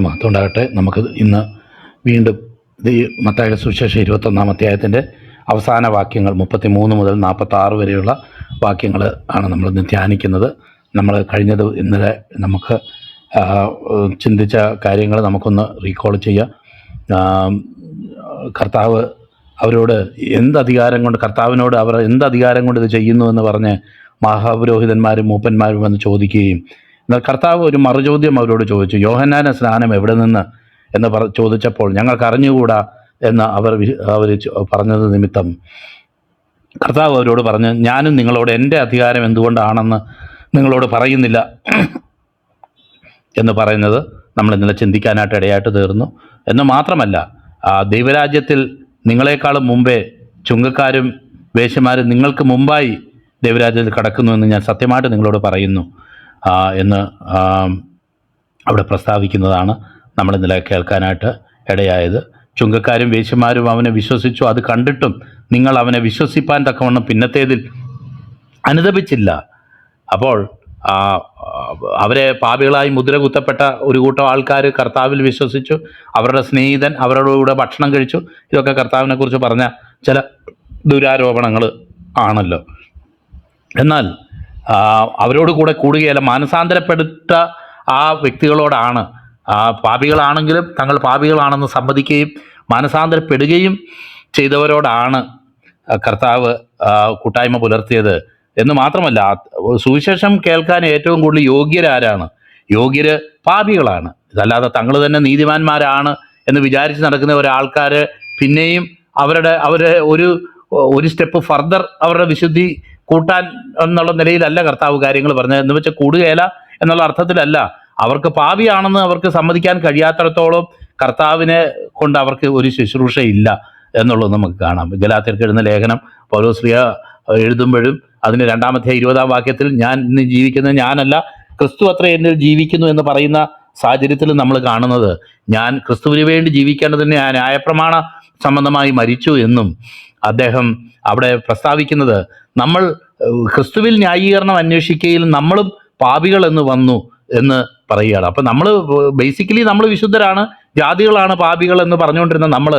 മഹത്വം ഉണ്ടാകട്ടെ. നമുക്ക് ഇന്ന് വീണ്ടും ഈ മത്തായിയുടെ സുവിശേഷം 21-ാം അധ്യായത്തിൻ്റെ അവസാന വാക്യങ്ങൾ 33 മുതൽ 46 വരെയുള്ള വാക്യങ്ങൾ ആണ് നമ്മളിന്ന് ധ്യാനിക്കുന്നത്. നമ്മൾ ഇന്നലെ നമുക്ക് ചിന്തിച്ച കാര്യങ്ങൾ നമുക്കൊന്ന് റീകോൾ ചെയ്യാം. കർത്താവ് അവരോട് കർത്താവിനോട് അവർ എന്തധികാരം കൊണ്ട് ഇത് ചെയ്യുന്നു എന്ന് പറഞ്ഞ് മഹാപുരോഹിതന്മാരും മൂപ്പന്മാരും വന്ന് ചോദിക്കുകയും, എന്നാൽ കർത്താവ് ഒരു മറുചോദ്യം അവരോട് ചോദിച്ചു. യോഹന്നാന്റെ സ്നാനം എവിടെ നിന്ന് എന്ന് ചോദിച്ചപ്പോൾ ഞങ്ങൾക്ക് അറിഞ്ഞുകൂടാ എന്ന് അവർ പറഞ്ഞത് നിമിത്തം കർത്താവ് അവരോട് പറഞ്ഞ്, ഞാനും നിങ്ങളോട് എൻ്റെ അധികാരം എന്തുകൊണ്ടാണെന്ന് നിങ്ങളോട് പറയുന്നില്ല എന്ന് പറയുന്നത് നമ്മൾ ഇന്നലെ ചിന്തിക്കാനായിട്ട് ഇടയായിട്ട് തീർന്നു. എന്ന് മാത്രമല്ല, ദൈവരാജ്യത്തിൽ നിങ്ങളെക്കാളും മുമ്പേ ചുങ്കക്കാരും വേശ്യമാരും നിങ്ങൾക്ക് മുമ്പായി ദൈവരാജ്യത്തിൽ കടക്കുന്നു എന്ന് ഞാൻ സത്യമായിട്ട് നിങ്ങളോട് പറയുന്നു എന്ന് അവിടെ പ്രസ്താവിക്കുന്നതാണ് നമ്മൾ ഇന്നലെ കേൾക്കാനായിട്ട് ഇടയായത്. ചുങ്കക്കാരും വേശ്യമാരും അവനെ വിശ്വസിച്ചു. അത് കണ്ടിട്ടും നിങ്ങൾ അവനെ വിശ്വസിപ്പാൻ തക്കവണ്ണം പിന്നത്തേതിൽ അനുദപിച്ചില്ല. അപ്പോൾ അവരെ പാപികളായി മുദ്ര കുത്തപ്പെട്ട ഒരു കൂട്ടം ആൾക്കാർ കർത്താവിൽ വിശ്വസിച്ചു. അവരുടെ സ്നേഹിതൻ അവരുടെ കൂടെ ഭക്ഷണം കഴിച്ചു. ഇതൊക്കെ കർത്താവിനെ കുറിച്ച് പറഞ്ഞ ചില ദുരാരോപണങ്ങൾ ആണല്ലോ. എന്നാൽ അവരോട് കൂടെ കൂടുകയല്ല, മാനസാന്തരപ്പെട്ട ആ വ്യക്തികളോടാണ്, പാപികളാണെങ്കിലും തങ്ങൾ പാപികളാണെന്ന് സമ്മതിക്കുകയും മാനസാന്തരപ്പെടുകയും ചെയ്തവരോടാണ് കർത്താവ് കൂട്ടായ്മ പുലർത്തിയത്. എന്ന് മാത്രമല്ല, സുവിശേഷം കേൾക്കാൻ ഏറ്റവും കൂടുതൽ യോഗ്യരാരാണ്? യോഗ്യര് പാപികളാണ്. ഇതല്ലാതെ തങ്ങൾ തന്നെ നീതിമാന്മാരാണ് എന്ന് വിചാരിച്ച് നടക്കുന്ന ഒരാൾക്കാർ പിന്നെയും അവരെ ഒരു സ്റ്റെപ്പ് ഫർദർ അവരുടെ വിശുദ്ധി കൂട്ടാൻ എന്നുള്ള നിലയിലല്ല കർത്താവ് കാര്യങ്ങൾ പറഞ്ഞത്. എന്ന് വെച്ചാൽ കൂടുകയില്ല എന്നുള്ള അർത്ഥത്തിലല്ല. അവർക്ക് പാപിയാണെന്ന് അവർക്ക് സമ്മതിക്കാൻ കഴിയാത്തിടത്തോളം കർത്താവിനെ കൊണ്ട് അവർക്ക് ഒരു ശുശ്രൂഷയില്ല എന്നുള്ളത് നമുക്ക് കാണാം. ഗലാത്യർക്ക് എഴുതുന്ന ലേഖനം പൗലോസ്ലീഹ എഴുതുമ്പോഴും അതിന് 2-ാം അധ്യായം 20-ാം വാക്യത്തിൽ ഞാൻ ഇന്ന് ജീവിക്കുന്നത് ഞാനല്ല, ക്രിസ്തു അത്ര എന്നിൽ ജീവിക്കുന്നു എന്ന് പറയുന്ന സാഹചര്യത്തിൽ നമ്മൾ കാണുന്നത്, ഞാൻ ക്രിസ്തുവിന് വേണ്ടി ജീവിക്കേണ്ടതിന് ഞാൻ ന്യായപ്രമാണ സംബന്ധമായി മരിച്ചു എന്നും അദ്ദേഹം അവിടെ പ്രസ്താവിക്കുന്നത്, നമ്മൾ ക്രിസ്തുവിൽ ന്യായീകരണം അന്വേഷിക്കുകയിൽ നമ്മളും പാപികൾ എന്ന് വന്നു എന്ന് പറയുകയാണ്. അപ്പം ബേസിക്കലി നമ്മൾ വിശുദ്ധരാണ്, ജാതികളാണ് പാപികൾ എന്ന് പറഞ്ഞുകൊണ്ടിരുന്ന നമ്മൾ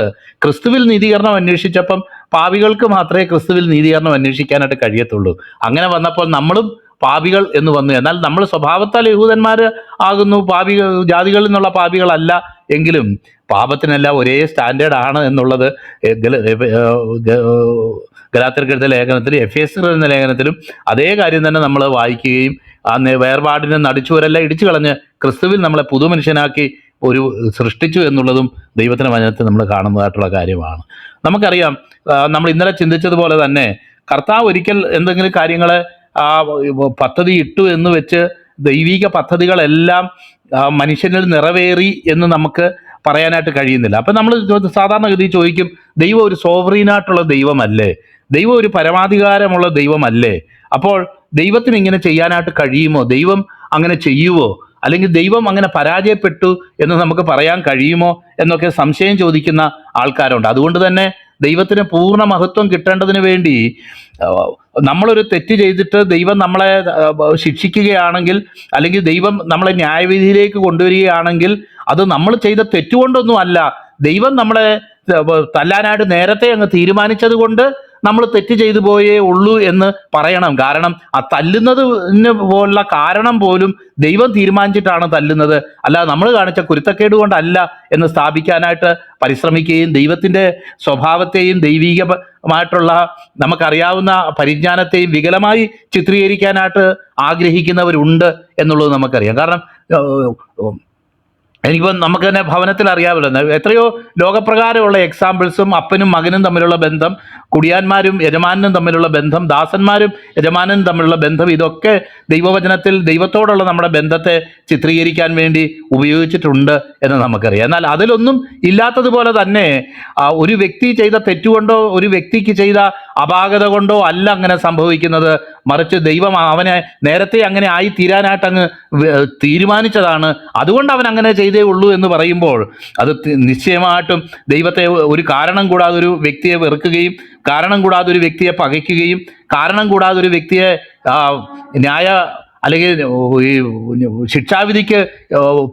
ക്രിസ്തുവിൽ നീതീകരണം അന്വേഷിച്ചപ്പം പാപികൾക്ക് മാത്രമേ ക്രിസ്തുവിൽ നീതീകരണം അന്വേഷിക്കാനായിട്ട് കഴിയത്തുള്ളൂ. അങ്ങനെ വന്നപ്പോൾ നമ്മളും പാപികൾ എന്ന് വന്നു. എന്നാൽ നമ്മൾ സ്വഭാവത്താൽ യഹൂദന്മാർ ആകുന്നു, ജാതികളിൽ നിന്നുള്ള പാപികളല്ല എങ്കിലും പാപത്തിനെല്ലാം ഒരേ സ്റ്റാൻഡേർഡ് ആണ് എന്നുള്ളത് ഗലാത്യർക്ക് എഴുതിയ ലേഖനത്തിലും എഫേസ്യർ എന്ന ലേഖനത്തിലും അതേ കാര്യം തന്നെ നമ്മൾ വായിക്കുകയും ആ വേർപാടിനെ നടിച്ചുവരെല്ലാം ഇടിച്ചു കളഞ്ഞ് ക്രിസ്തുവിൽ നമ്മളെ പുതുമനുഷ്യനാക്കി സൃഷ്ടിച്ചു എന്നുള്ളതും ദൈവത്തിൻ്റെ വചനത്തിൽ നമ്മൾ കാണുന്നതായിട്ടുള്ള കാര്യമാണ്. നമുക്കറിയാം, നമ്മൾ ഇന്നലെ ചിന്തിച്ചതുപോലെ തന്നെ കർത്താവ് ഒരിക്കൽ എന്തെങ്കിലും കാര്യങ്ങളെ പദ്ധതി ഇട്ടു എന്ന് വെച്ച് ദൈവിക പദ്ധതികളെല്ലാം മനുഷ്യനിൽ നിറവേറി എന്ന് നമുക്ക് പറയാനായിട്ട് കഴിയുന്നില്ല. അപ്പം നമ്മൾ സാധാരണഗതി ചോദിക്കും, ദൈവം ഒരു സോവറീനായിട്ടുള്ള ദൈവമല്ലേ? ദൈവം ഒരു പരമാധികാരമുള്ള ദൈവമല്ലേ? അപ്പോൾ ദൈവത്തിന് ഇങ്ങനെ ചെയ്യാനായിട്ട് കഴിയുമോ? ദൈവം അങ്ങനെ ചെയ്യുമോ? അല്ലെങ്കിൽ ദൈവം അങ്ങനെ പരാജയപ്പെട്ടു എന്ന് നമുക്ക് പറയാൻ കഴിയുമോ എന്നൊക്കെ സംശയം ചോദിക്കുന്ന ആൾക്കാരുണ്ട്. അതുകൊണ്ട് തന്നെ ദൈവത്തിന് പൂർണ്ണ മഹത്വം കിട്ടേണ്ടതിന് വേണ്ടി നമ്മളൊരു തെറ്റ് ചെയ്തിട്ട് ദൈവം നമ്മളെ ശിക്ഷിക്കുകയാണെങ്കിൽ, അല്ലെങ്കിൽ ദൈവം നമ്മളെ ന്യായവിധിയിലേക്ക് കൊണ്ടുവരികയാണെങ്കിൽ അത് നമ്മൾ ചെയ്ത തെറ്റുകൊണ്ടൊന്നും അല്ല. ദൈവം നമ്മളെ തല്ലാനായിട്ട് നേരത്തെ അങ്ങ് തീരുമാനിച്ചത് കൊണ്ട് നമ്മൾ തെറ്റ് ചെയ്തു പോയേ ഉള്ളൂ എന്ന് പറയണം. കാരണം ആ തല്ലുന്നതിന് പോലുള്ള കാരണം പോലും ദൈവം തീരുമാനിച്ചിട്ടാണ് തല്ലുന്നത്, അല്ലാതെ നമ്മൾ കാണിച്ച കുരുത്തക്കേട് കൊണ്ടല്ല എന്ന് സ്ഥാപിക്കാനായിട്ട് പരിശ്രമിക്കുകയും ദൈവത്തിൻ്റെ സ്വഭാവത്തെയും ദൈവികമായിട്ടുള്ള നമുക്കറിയാവുന്ന പരിജ്ഞാനത്തെയും വികലമായി ചിത്രീകരിക്കാനായിട്ട് ആഗ്രഹിക്കുന്നവരുണ്ട് എന്നുള്ളത് നമുക്കറിയാം. കാരണം എനിക്കിപ്പോൾ നമുക്ക് തന്നെ ഭവനത്തിൽ അറിയാമല്ലോ, എത്രയോ ലോകപ്രകാരമുള്ള എക്സാമ്പിൾസും അപ്പനും മകനും തമ്മിലുള്ള ബന്ധം, കുടിയാന്മാരും യജമാനും തമ്മിലുള്ള ബന്ധം, ദാസന്മാരും യജമാനും തമ്മിലുള്ള ബന്ധം, ഇതൊക്കെ ദൈവവചനത്തിൽ ദൈവത്തോടുള്ള നമ്മുടെ ബന്ധത്തെ ചിത്രീകരിക്കാൻ വേണ്ടി ഉപയോഗിച്ചിട്ടുണ്ട് എന്ന് നമുക്കറിയാം. എന്നാൽ അതിലൊന്നും ഇല്ലാത്തതുപോലെ തന്നെ ഒരു വ്യക്തി ചെയ്ത തെറ്റുകൊണ്ടോ ഒരു വ്യക്തിക്ക് ചെയ്ത അപാകത കൊണ്ടോ അല്ല അങ്ങനെ സംഭവിക്കുന്നത്. മറിച്ച് ദൈവം അവനെ നേരത്തെ അങ്ങനെ ആയി തീരാനായിട്ട് അങ്ങ് തീരുമാനിച്ചതാണ്. അതുകൊണ്ട് അവൻ അങ്ങനെ ചെയ്തേ ഉള്ളൂ എന്ന് പറയുമ്പോൾ അത് നിശ്ചയമായിട്ടും ദൈവത്തെ ഒരു കാരണം കൂടാതെ ഒരു വ്യക്തിയെ വെറുക്കുകയും കാരണം കൂടാതെ ഒരു വ്യക്തിയെ പകയ്ക്കുകയും കാരണം കൂടാതെ ഒരു വ്യക്തിയെ അല്ലെങ്കിൽ ഈ ശിക്ഷാവിധിക്ക്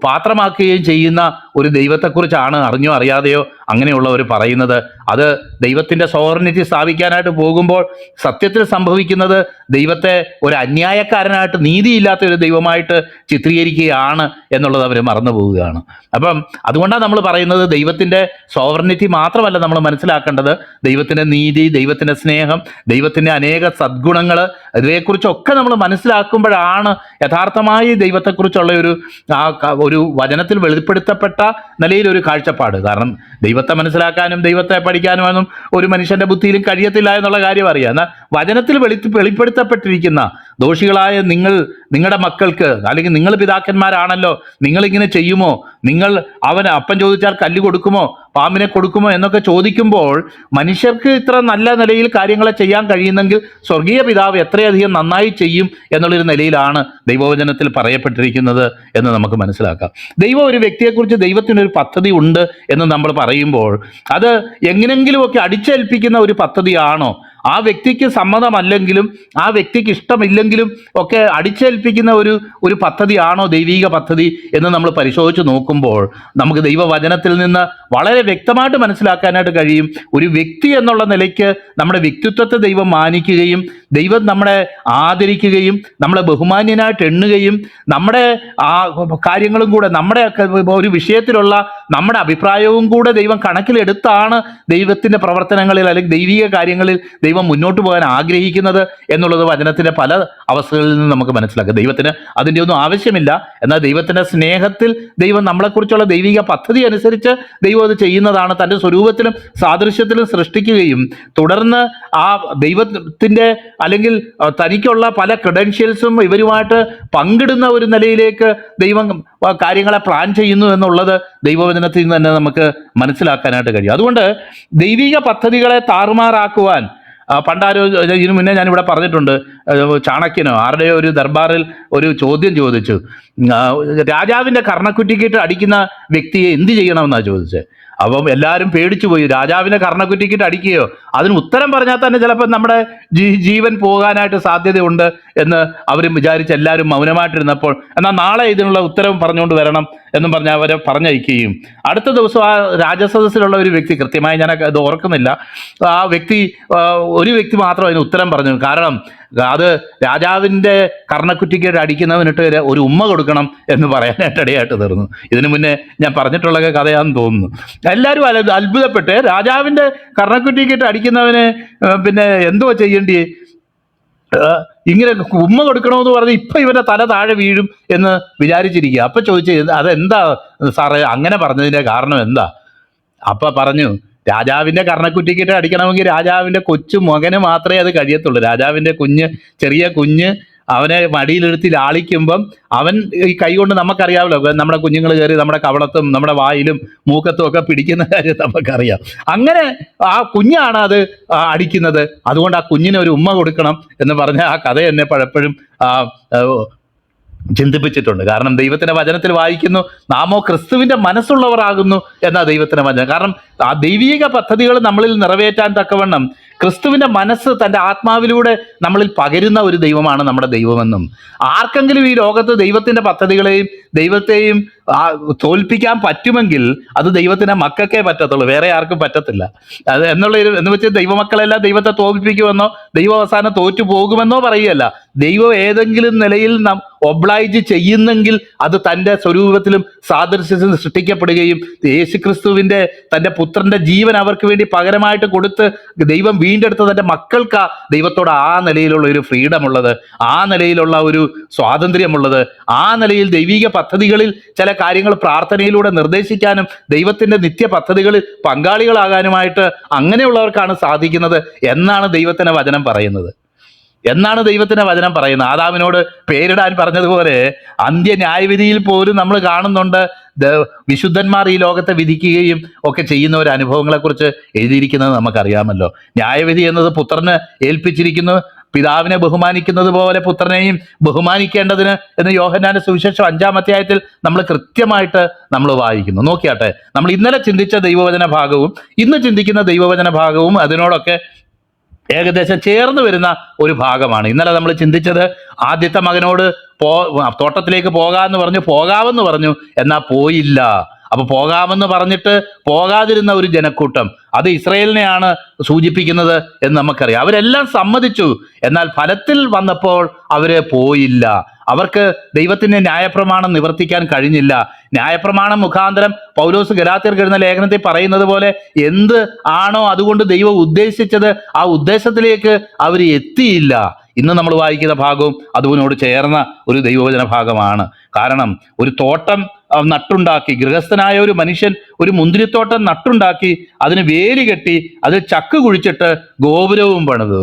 പാത്രമാക്കുകയും ചെയ്യുന്ന ഒരു ദൈവത്തെക്കുറിച്ചാണ് അറിഞ്ഞോ അറിയാതെയോ അങ്ങനെയുള്ളവർ പറയുന്നത്. അത് ദൈവത്തിൻ്റെ സോവറിനിറ്റി സ്ഥാപിക്കാനായിട്ട് പോകുമ്പോൾ സത്യത്തിൽ സംഭവിക്കുന്നത് ദൈവത്തെ ഒരു അന്യായക്കാരനായിട്ട്, നീതിയില്ലാത്ത ഒരു ദൈവമായിട്ട് ചിത്രീകരിക്കുകയാണ് എന്നുള്ളത് അവർ മറന്നു പോവുകയാണ്. അപ്പം അതുകൊണ്ടാണ് നമ്മൾ പറയുന്നത് ദൈവത്തിൻ്റെ സോവറിനിറ്റി മാത്രമല്ല നമ്മൾ മനസ്സിലാക്കേണ്ടത്, ദൈവത്തിൻ്റെ നീതി, ദൈവത്തിൻ്റെ സ്നേഹം, ദൈവത്തിൻ്റെ അനേക സദ്ഗുണങ്ങൾ, ഇവയെക്കുറിച്ചൊക്കെ നമ്മൾ മനസ്സിലാക്കുമ്പോഴാണ് യഥാർത്ഥമായി ദൈവത്തെക്കുറിച്ചുള്ള ഒരു വചനത്തിൽ വെളിപ്പെടുത്തപ്പെട്ട നിലയിലൊരു കാഴ്ചപ്പാട്. കാരണം ദൈവത്തെ മനസ്സിലാക്കാനും ദൈവത്തെ പഠിക്കാനുമൊന്നും ഒരു മനുഷ്യൻ്റെ ബുദ്ധിയിലും കഴിയത്തില്ല എന്നുള്ള കാര്യം അറിയാം. എന്നാൽ വചനത്തിൽ വെളിപ്പെടുത്തപ്പെട്ടിരിക്കുന്ന ദോഷികളായ നിങ്ങളുടെ മക്കൾക്ക്, അല്ലെങ്കിൽ നിങ്ങൾ പിതാക്കന്മാരാണല്ലോ, നിങ്ങളിങ്ങനെ ചെയ്യുമോ, നിങ്ങൾ അവന് അപ്പം ചോദിച്ചാൽ കല്ല് കൊടുക്കുമോ, പാമ്പിനെ കൊടുക്കുമോ എന്നൊക്കെ ചോദിക്കുമ്പോൾ മനുഷ്യർക്ക് ഇത്ര നല്ല നിലയിൽ കാര്യങ്ങളെ ചെയ്യാൻ കഴിയുന്നെങ്കിൽ സ്വർഗീയ പിതാവ് എത്രയധികം നന്നായി ചെയ്യും എന്നുള്ളൊരു നിലയിലാണ് ദൈവവചനത്തിൽ പറയപ്പെട്ടിരിക്കുന്നത് എന്ന് നമുക്ക് മനസ്സിലാക്കാം. ദൈവം ഒരു വ്യക്തിയെക്കുറിച്ച് ദൈവത്തിനൊരു പദ്ധതി ഉണ്ട് എന്ന് നമ്മൾ പറയുമ്പോൾ അത് എങ്ങനെങ്കിലുമൊക്കെ അടിച്ചേൽപ്പിക്കുന്ന ഒരു പദ്ധതിയാണോ, ആ വ്യക്തിക്ക് സമ്മതമല്ലെങ്കിലും ആ വ്യക്തിക്ക് ഇഷ്ടമില്ലെങ്കിലും ഒക്കെ അടിച്ചേൽപ്പിക്കുന്ന ഒരു പദ്ധതിയാണോ ദൈവിക പദ്ധതി എന്ന് നമ്മൾ പരിശോധിച്ച് നോക്കുമ്പോൾ നമുക്ക് ദൈവവചനത്തിൽ നിന്ന് വളരെ വ്യക്തമായിട്ട് മനസ്സിലാക്കാനായിട്ട് കഴിയും. ഒരു വ്യക്തി എന്നുള്ള നിലയ്ക്ക് നമ്മുടെ വ്യക്തിത്വത്തെ ദൈവം മാനിക്കുകയും ദൈവം നമ്മളെ ആദരിക്കുകയും നമ്മളെ ബഹുമാന്യനായിട്ട് എണ്ണുകയും നമ്മുടെ ആ കാര്യങ്ങളും കൂടെ, നമ്മുടെ ഒരു വിഷയത്തിലുള്ള നമ്മുടെ അഭിപ്രായവും കൂടെ ദൈവം കണക്കിലെടുത്താണ് ദൈവത്തിൻ്റെ പ്രവർത്തനങ്ങളിൽ അല്ലെങ്കിൽ ദൈവിക കാര്യങ്ങളിൽ ദൈവം മുന്നോട്ട് പോകാൻ ആഗ്രഹിക്കുന്നത് എന്നുള്ളത് വചനത്തിൻ്റെ പല അവസ്ഥകളിൽ നിന്ന് നമുക്ക് മനസ്സിലാക്കാം. ദൈവത്തിന് അതിൻ്റെ ഒന്നും ആവശ്യമില്ല. എന്നാൽ ദൈവത്തിൻ്റെ സ്നേഹത്തിൽ ദൈവം നമ്മളെക്കുറിച്ചുള്ള ദൈവിക പദ്ധതി അനുസരിച്ച് ദൈവം അത് ചെയ്യുന്നതാണ്. തൻ്റെ സ്വരൂപത്തിലും സാദൃശ്യത്തിലും സൃഷ്ടിക്കുകയും തുടർന്ന് ആ ദൈവത്തിൻ്റെ അല്ലെങ്കിൽ തനിക്കുള്ള പല ക്രെഡൻഷ്യൽസും ഇവരുമായിട്ട് പങ്കിടുന്ന ഒരു നിലയിലേക്ക് ദൈവം കാര്യങ്ങളെ പ്ലാൻ ചെയ്യുന്നു എന്നുള്ളത് ദൈവവചനത്തിൽ നിന്ന് തന്നെ നമുക്ക് മനസ്സിലാക്കാനായിട്ട് കഴിയും. അതുകൊണ്ട് ദൈവിക പദ്ധതികളെ താറുമാറാക്കുവാൻ പണ്ടാരോ, ഇതിനു മുന്നേ ഞാനിവിടെ പറഞ്ഞിട്ടുണ്ട്, ചാണക്യനോ ആരുടെയോ ഒരു ദർബാറിൽ ഒരു ചോദ്യം ചോദിച്ചു, രാജാവിൻ്റെ കർണക്കുറ്റിക്കിട്ട് അടിക്കുന്ന വ്യക്തിയെ എന്ത് ചെയ്യണമെന്നാണ് ചോദിച്ചത്. അപ്പം എല്ലാവരും പേടിച്ചു പോയി. രാജാവിനെ കർണക്കുറ്റിക്കിട്ട് അടിക്കുകയോ, അതിന് ഉത്തരം പറഞ്ഞാൽ തന്നെ ചിലപ്പോൾ നമ്മുടെ ജീവൻ പോകാനായിട്ട് സാധ്യതയുണ്ട് എന്ന് അവരും വിചാരിച്ച് എല്ലാവരും മൗനമായിട്ടിരുന്നപ്പോൾ, എന്നാൽ നാളെ ഇതിനുള്ള ഉത്തരം പറഞ്ഞുകൊണ്ട് വരണം എന്നും പറഞ്ഞ് അവരെ പറഞ്ഞയക്കുകയും അടുത്ത ദിവസം ആ രാജസദസ്സിലുള്ള ഒരു വ്യക്തി, കൃത്യമായി ഞാൻ അത് ഓർക്കുന്നില്ല, ആ വ്യക്തി ഒരു വ്യക്തി മാത്രം അതിന് ഉത്തരം പറഞ്ഞു. കാരണം അത് രാജാവിൻ്റെ കർണക്കുറ്റിക്ക് അടിക്കുന്നവനിട്ട് ഒരു ഉമ്മ കൊടുക്കണം എന്ന് പറയാനായിട്ട് ഇടയായിട്ട് തീർന്നു. ഇതിനു മുന്നേ ഞാൻ പറഞ്ഞിട്ടുള്ള കഥയാണെന്ന് തോന്നുന്നു. എല്ലാവരും അത്ഭുതപ്പെട്ട് രാജാവിൻ്റെ കർണക്കുറ്റിക്കിട്ട് അടിക്കുന്നവന് പിന്നെ എന്തോ ചെയ്യേണ്ടി, ഇങ്ങനെ ഉമ്മ കൊടുക്കണമെന്ന് പറഞ്ഞ് ഇപ്പം ഇവൻ്റെ തല താഴെ വീഴും എന്ന് വിചാരിച്ചിരിക്കുക. അപ്പം ചോദിച്ചു, അതെന്താ സാറേ അങ്ങനെ പറഞ്ഞതിൻ്റെ കാരണം എന്താ? അപ്പം പറഞ്ഞു, രാജാവിൻ്റെ കർണക്കുറ്റിക്കിട്ട് അടിക്കണമെങ്കിൽ രാജാവിൻ്റെ കൊച്ചു മകന് മാത്രമേ അത് കഴിയത്തുള്ളൂ. രാജാവിൻ്റെ ചെറിയ കുഞ്ഞ് അവനെ മടിയിലെടുത്ത് ലാളിക്കുമ്പം അവൻ ഈ കൈ കൊണ്ട്, നമുക്കറിയാമല്ലോ നമ്മുടെ കുഞ്ഞുങ്ങൾ കയറി നമ്മുടെ കവളത്തും നമ്മുടെ വായിലും മൂക്കത്തും ഒക്കെ പിടിക്കുന്ന കാര്യം നമുക്കറിയാം. അങ്ങനെ ആ കുഞ്ഞാണ് അത് അടിക്കുന്നത്. അതുകൊണ്ട് ആ കുഞ്ഞിന് ഒരു ഉമ്മ കൊടുക്കണം എന്ന് പറഞ്ഞ ആ കഥ എന്നെ പലപ്പോഴും ചിന്തിപ്പിച്ചിട്ടുണ്ട്. കാരണം ദൈവത്തിൻ്റെ വചനത്തിൽ വായിക്കുന്നു, നാമോ ക്രിസ്തുവിൻ്റെ മനസ്സുള്ളവരാകുന്നു എന്നാ ദൈവത്തിൻ്റെ വചനം. കാരണം ആ ദൈവിക പദ്ധതികൾ നമ്മളിൽ നിറവേറ്റാൻ തക്കവണ്ണം ക്രിസ്തുവിൻ്റെ മനസ്സ് തൻ്റെ ആത്മാവിലൂടെ നമ്മളിൽ പകരുന്ന ഒരു ദൈവമാണ് നമ്മുടെ ദൈവമെന്നും, ആർക്കെങ്കിലും ഈ ലോകത്ത് ദൈവത്തിൻ്റെ പദ്ധതികളെയും ദൈവത്തെയും തോൽപ്പിക്കാൻ പറ്റുമെങ്കിൽ അത് ദൈവത്തിൻ്റെ മക്കൾക്കേ പറ്റത്തുള്ളൂ, വേറെ ആർക്കും പറ്റത്തില്ല. അത് എന്ന് വെച്ചാൽ ദൈവമക്കളെല്ലാം ദൈവത്തെ തോൽപ്പിക്കുമെന്നോ ദൈവം അവസാനം തോറ്റു പോകുമെന്നോ പറയുകയല്ല. ദൈവം ഏതെങ്കിലും നിലയിൽ നാം ഒബ്ലൈജ് ചെയ്യുന്നെങ്കിൽ അത് തൻ്റെ സ്വരൂപത്തിലും സാദൃശ്യത്തിലും സൃഷ്ടിക്കപ്പെടുകയും യേശുക്രിസ്തുവിൻ്റെ തൻ്റെ പുത്രൻ്റെ ജീവൻ അവർക്ക് വേണ്ടി പകരമായിട്ട് കൊടുത്ത് ദൈവം വീണ്ടെടുത്ത തൻ്റെ മക്കൾക്ക് ദൈവത്തോട് ആ നിലയിലുള്ള ഒരു ഫ്രീഡം ഉള്ളത്, ആ നിലയിലുള്ള ഒരു സ്വാതന്ത്ര്യമുള്ളത്, ആ നിലയിൽ ദൈവിക പദ്ധതികളിൽ ചില കാര്യങ്ങൾ പ്രാർത്ഥനയിലൂടെ നിർദ്ദേശിക്കാനും ദൈവത്തിൻ്റെ നിത്യ പദ്ധതികളിൽ പങ്കാളികളാകാനുമായിട്ട് അങ്ങനെയുള്ളവർക്കാണ് സാധിക്കുന്നത് എന്നാണ് ദൈവത്തിൻ്റെ വചനം പറയുന്നത്. ആദാമിനോട് പേരിടാൻ പറഞ്ഞതുപോലെ അന്ത്യന്യായവിധിയിൽ പോലും നമ്മൾ കാണുന്നുണ്ട് വിശുദ്ധന്മാർ ഈ ലോകത്തെ വിധിക്കുകയും ഒക്കെ ചെയ്യുന്ന ഒരു അനുഭവങ്ങളെക്കുറിച്ച് എഴുതിയിരിക്കുന്നത് നമുക്കറിയാമല്ലോ. ന്യായവിധി എന്നത് പുത്രന് ഏൽപ്പിച്ചിരിക്കുന്നു, പിതാവിനെ ബഹുമാനിക്കുന്നത് പോലെ പുത്രനെയും ബഹുമാനിക്കേണ്ടതിന് എന്ന് യോഹന്നാന്റെ സുവിശേഷം 5-ാം അധ്യായത്തിൽ നമ്മൾ കൃത്യമായിട്ട് നമ്മൾ വായിക്കുന്നു. നോക്കിയാട്ടെ, നമ്മൾ ഇന്നലെ ചിന്തിച്ച ദൈവവചന ഭാഗവും ഇന്ന് ചിന്തിക്കുന്ന ദൈവവചന ഭാഗവും അതിനോടൊക്കെ ഏകദേശം ചേർന്ന് വരുന്ന ഒരു ഭാഗമാണ്. ഇന്നലെ നമ്മൾ ചിന്തിച്ചത് ആദ്യത്തെ മകനോട് തോട്ടത്തിലേക്ക് പോകാമെന്ന് പറഞ്ഞു, പോകാമെന്ന് പറഞ്ഞു, എന്നാൽ പോയില്ല. അപ്പോൾ പോകാമെന്ന് പറഞ്ഞിട്ട് പോകാതിരുന്ന ഒരു ജനക്കൂട്ടം, അത് ഇസ്രയേലിനെയാണ് സൂചിപ്പിക്കുന്നത് എന്ന് നമുക്കറിയാം. അവരെല്ലാം സമ്മതിച്ചു, എന്നാൽ ഫലത്തിൽ വന്നപ്പോൾ അവര് പോയില്ല. അവർക്ക് ദൈവത്തിന്റെ ന്യായപ്രമാണം നിവർത്തിക്കാൻ കഴിഞ്ഞില്ല. ന്യായപ്രമാണം മുഖാന്തരം പൗലോസ് ഗലാത്യർക്ക് എഴുതുന്ന ലേഖനത്തിൽ പറയുന്നത് പോലെ എന്ത് ആണോ അതുകൊണ്ട് ദൈവം ഉദ്ദേശിച്ചത് ആ ഉദ്ദേശത്തിലേക്ക് അവർ എത്തിയില്ല. ഇന്ന് നമ്മൾ വായിക്കുന്ന ഭാഗവും അതിനോട് ചേർന്ന ഒരു ദൈവവചന ഭാഗമാണ്. കാരണം ഒരു തോട്ടം നട്ടുണ്ടാക്കി, ഗൃഹസ്ഥനായ ഒരു മനുഷ്യൻ ഒരു മുന്തിരിത്തോട്ടം നട്ടുണ്ടാക്കി, അതിന് വേലി കെട്ടി, അതിൽ ചക്ക് കുഴിച്ചിട്ട് ഗോപുരവും പണിതു.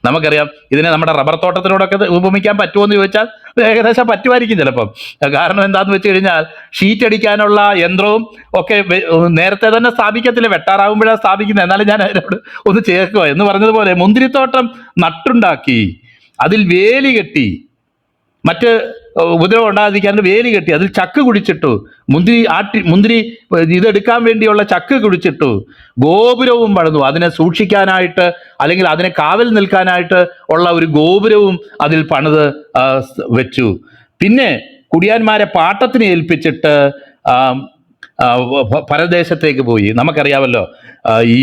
നമുക്കറിയാം, ഇതിനെ നമ്മുടെ റബ്ബർ തോട്ടത്തിനോടൊക്കെ ഉപമിക്കാൻ പറ്റുമോ എന്ന് ചോദിച്ചാൽ ഏകദേശം പറ്റുമായിരിക്കും ചിലപ്പം. കാരണം എന്താന്ന് വെച്ച് കഴിഞ്ഞാൽ ഷീറ്റ് അടിക്കാനുള്ള യന്ത്രവും ഒക്കെ നേരത്തെ തന്നെ സ്ഥാപിക്കത്തില്ല, വെട്ടാറാകുമ്പോഴാണ് സ്ഥാപിക്കുന്നത്. എന്നാലും ഞാൻ അതിനോട് ഒന്ന് ചേർക്കുക എന്ന് പറഞ്ഞതുപോലെ മുന്തിരിത്തോട്ടം നട്ടുണ്ടാക്കി, അതിൽ വേലി കെട്ടി, മറ്റ് ഉപദ്രവം ഉണ്ടാകാതിരിക്കാൻ വേലി കെട്ടി, അതിൽ ചക്ക് കുഴിച്ചിട്ടു, മുന്തിരി ഇതെടുക്കാൻ വേണ്ടിയുള്ള ചക്ക് കുഴിച്ചിട്ടു, ഗോപുരവും പണിതു. അതിനെ സൂക്ഷിക്കാനായിട്ട് അല്ലെങ്കിൽ അതിനെ കാവൽ നിൽക്കാനായിട്ട് ഉള്ള ഒരു ഗോപുരവും അതിൽ പണിത് വെച്ചു. പിന്നെ കുടിയാന്മാരെ പാട്ടത്തിന് ഏൽപ്പിച്ചിട്ട് പരദേശത്തേക്ക് പോയി. നമുക്കറിയാമല്ലോ, ഈ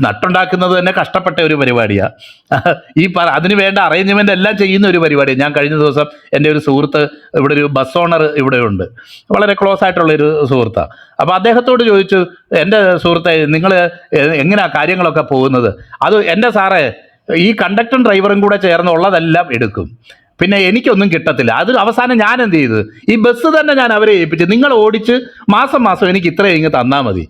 നട്ടുണ്ടാക്കുന്നത് തന്നെ കഷ്ടപ്പെട്ട ഒരു പരിപാടിയാണ്. അതിന് വേണ്ട അറേഞ്ച്മെന്റ് എല്ലാം ചെയ്യുന്ന ഒരു പരിപാടിയാണ്. ഞാൻ കഴിഞ്ഞ ദിവസം എൻ്റെ ഒരു സുഹൃത്ത്, ഇവിടെ ഒരു ബസ് ഓണർ ഇവിടെ ഉണ്ട്, വളരെ ക്ലോസ് ആയിട്ടുള്ളൊരു സുഹൃത്താണ്. അപ്പോൾ അദ്ദേഹത്തോട് ചോദിച്ചു, എൻ്റെ സുഹൃത്തെ, നിങ്ങൾ എങ്ങനെയാ കാര്യങ്ങളൊക്കെ പോകുന്നത്? അത് എൻ്റെ സാറേ, ഈ കണ്ടക്ടറും ഡ്രൈവറും കൂടെ ചേർന്നുള്ളതെല്ലാം എടുക്കും, പിന്നെ എനിക്കൊന്നും കിട്ടത്തില്ല. അത് അവസാനം ഞാൻ എന്ത് ചെയ്തു, ഈ ബസ് തന്നെ ഞാൻ അവരെ ഏൽപ്പിച്ച്, നിങ്ങൾ ഓടിച്ച് മാസം എനിക്ക് ഇത്രയും ഇങ്ങ് തന്നാൽ മതി.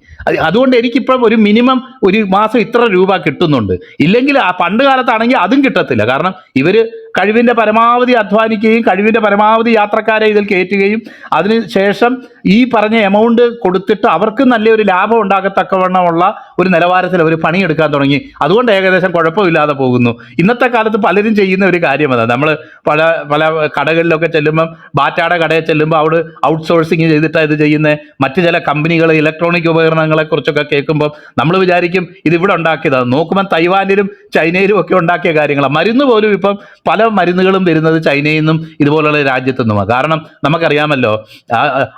അതുകൊണ്ട് എനിക്കിപ്പം ഒരു മിനിമം ഒരു മാസം ഇത്ര രൂപ കിട്ടുന്നുണ്ട്. ഇല്ലെങ്കിൽ ആ പണ്ട് കാലത്താണെങ്കിൽ അതും കിട്ടത്തില്ല. കാരണം ഇവർ കഴിവിൻ്റെ പരമാവധി അധ്വാനിക്കുകയും കഴിവിൻ്റെ പരമാവധി യാത്രക്കാരെ ഇതിൽ കയറ്റുകയും അതിന് ശേഷം ഈ പറഞ്ഞ എമൗണ്ട് കൊടുത്തിട്ട് അവർക്ക് നല്ലൊരു ലാഭം ഉണ്ടാകത്തക്കവണ്ണമുള്ള ഒരു നിലവാരത്തിൽ അവർ പണിയെടുക്കാൻ തുടങ്ങി. അതുകൊണ്ട് ഏകദേശം കുഴപ്പമില്ലാതെ പോകുന്നു. ഇന്നത്തെ കാലത്ത് പലരും ചെയ്യുന്ന ഒരു കാര്യം അതാണ്. നമ്മൾ പല കടകളിലൊക്കെ ചെല്ലുമ്പം, ബാറ്റാടെ കടയിൽ ചെല്ലുമ്പോൾ അവിടെ ഔട്ട്സോഴ്സിങ് ചെയ്തിട്ടാണ് ഇത് ചെയ്യുന്നത്. മറ്റ് ചില കമ്പനികൾ ഇലക്ട്രോണിക് ഉപകരണങ്ങളെ കുറിച്ചൊക്കെ കേൾക്കുമ്പോൾ നമ്മൾ വിചാരിക്കും ഇതിവിടെ ഉണ്ടാക്കിയതാണ്. നോക്കുമ്പോൾ തൈവാനിലും ചൈനയിലും ഒക്കെ ഉണ്ടാക്കിയ കാര്യങ്ങളാണ്. മരുന്ന് പോലും ഇപ്പം പല മരുന്നുകളും വരുന്നത് ചൈനയിൽ നിന്നും ഇതുപോലുള്ള രാജ്യത്തു നിന്നുമാണ്. കാരണം നമുക്കറിയാമല്ലോ,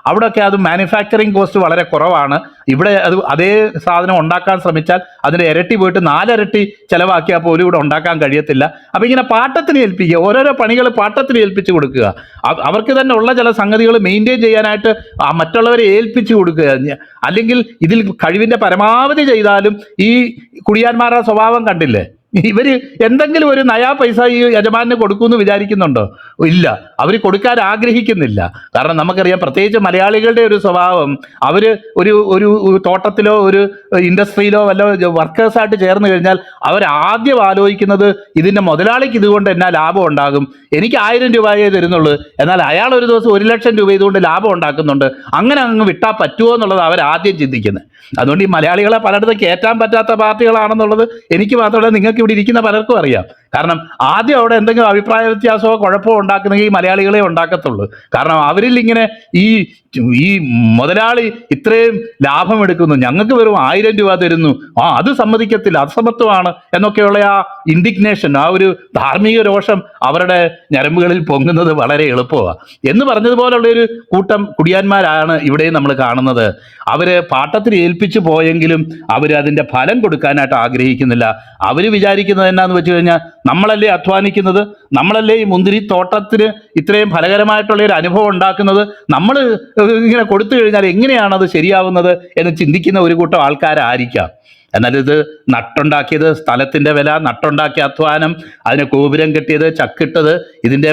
അവിടെയൊക്കെ അത് മാനുഫാക്ചറിങ് കോസ്റ്റ് വളരെ കുറവാണ്. ഇവിടെ അതേ സാധനം ഉണ്ടാക്കാൻ ശ്രമിച്ചാൽ അതിൻ്റെ ഇരട്ടി പോയിട്ട് 4 ഇരട്ടി ചിലവാക്കിയാൽ പോലും ഇവിടെ ഉണ്ടാക്കാൻ കഴിയത്തില്ല. അപ്പം ഇങ്ങനെ പാട്ടത്തിന് ഏൽപ്പിക്കുക, ഓരോരോ പണികൾ പാട്ടത്തിന് ഏൽപ്പിച്ച് കൊടുക്കുക, അവർക്ക് തന്നെ ഉള്ള ചില സംഗതികൾ മെയിൻറ്റെയിൻ ചെയ്യാനായിട്ട് മറ്റുള്ളവരെ ഏൽപ്പിച്ച് കൊടുക്കുക. അല്ലെങ്കിൽ ഇതിൽ കഴിവിൻ്റെ പരമാവധി ചെയ്താലും ഈ കുടിയാന്മാരുടെ സ്വഭാവം കണ്ടില്ലേ, ഇവര് എന്തെങ്കിലും ഒരു നയാ പൈസ ഈ യജമാനന് കൊടുക്കുമെന്ന് വിചാരിക്കുന്നുണ്ടോ? ഇല്ല, അവർ കൊടുക്കാൻ ആഗ്രഹിക്കുന്നില്ല. കാരണം നമുക്കറിയാം, പ്രത്യേകിച്ച് മലയാളികളുടെ ഒരു സ്വഭാവം, അവര് ഒരു തോട്ടത്തിലോ ഒരു ഇൻഡസ്ട്രിയിലോ വല്ല വർക്കേഴ്സായിട്ട് ചേർന്ന് കഴിഞ്ഞാൽ അവർ ആദ്യം ആലോചിക്കുന്നത് ഇതിൻ്റെ മുതലാളിക്ക് ഇതുകൊണ്ട് എന്നാ ലാഭം ഉണ്ടാകും, എനിക്ക് 1000 രൂപയേ തരുന്നുള്ളൂ, എന്നാൽ അയാൾ ഒരു ദിവസം 1 ലക്ഷം രൂപ ഇതുകൊണ്ട് ലാഭം ഉണ്ടാക്കുന്നുണ്ട്, അങ്ങനെ അങ്ങ് വിട്ടാൽ പറ്റുമോ എന്നുള്ളത് അവർ ആദ്യം ചിന്തിക്കുന്നത്. അതുകൊണ്ട് ഈ മലയാളികളെ പലയിടത്തും കയറ്റാൻ പറ്റാത്ത പാർട്ടികളാണെന്നുള്ളത് എനിക്ക് മാത്രമല്ല, നിങ്ങൾക്ക് ഇവിടെ ഇരിക്കുന്ന പലർക്കും അറിയാം. കാരണം ആദ്യം അവിടെ എന്തെങ്കിലും അഭിപ്രായ വ്യത്യാസമോ കുഴപ്പമോ ഉണ്ടാക്കുന്നെങ്കിൽ ഈ മലയാളികളെ ഉണ്ടാക്കത്തുള്ളൂ. കാരണം അവരിൽ ഇങ്ങനെ ഈ മുതലാളി ഇത്രയും ലാഭം എടുക്കുന്നു, ഞങ്ങൾക്ക് വെറും 1000 രൂപ തരുന്നു, അത് സമ്മതിക്കത്തില്ല, അസമത്വമാണ് എന്നൊക്കെയുള്ള ആ ഇൻഡിഗ്നേഷൻ, ആ ഒരു ധാർമ്മിക രോഷം അവരുടെ ഞരമ്പുകളിൽ പൊങ്ങുന്നത് വളരെ എളുപ്പമാണ്. എന്ന് പറഞ്ഞതുപോലുള്ള ഒരു കൂട്ടം കുടിയാന്മാരാണ് ഇവിടെയും നമ്മൾ കാണുന്നത്. അവര് പാട്ടത്തിന് ഏൽപ്പിച്ചു പോയെങ്കിലും അവർ അതിൻ്റെ ഫലം കൊടുക്കാനായിട്ട് ആഗ്രഹിക്കുന്നില്ല. അവർ വിചാരിക്കുന്നത് എന്നാന്ന് വെച്ച് കഴിഞ്ഞാൽ, നമ്മളല്ലേ അധ്വാനിക്കുന്നത്, നമ്മളല്ലേ ഈ മുന്തിരി തോട്ടത്തിന് ഇത്രയും ഫലകരമായിട്ടുള്ള ഒരു അനുഭവം ഉണ്ടാക്കുന്നത്, നമ്മൾ ഇങ്ങനെ കൊടുത്തു കഴിഞ്ഞാൽ എങ്ങനെയാണ് അത് ശരിയാവുന്നത് എന്ന് ചിന്തിക്കുന്ന ഒരു കൂട്ടം ആൾക്കാരായിരിക്കാം. എന്നാൽ ഇത് നട്ടുണ്ടാക്കിയത്, സ്ഥലത്തിൻ്റെ വില, നട്ടുണ്ടാക്കിയ അധ്വാനം, അതിനെ ഗോപുരം കെട്ടിയത്, ചക്കിട്ടത്, ഇതിൻ്റെ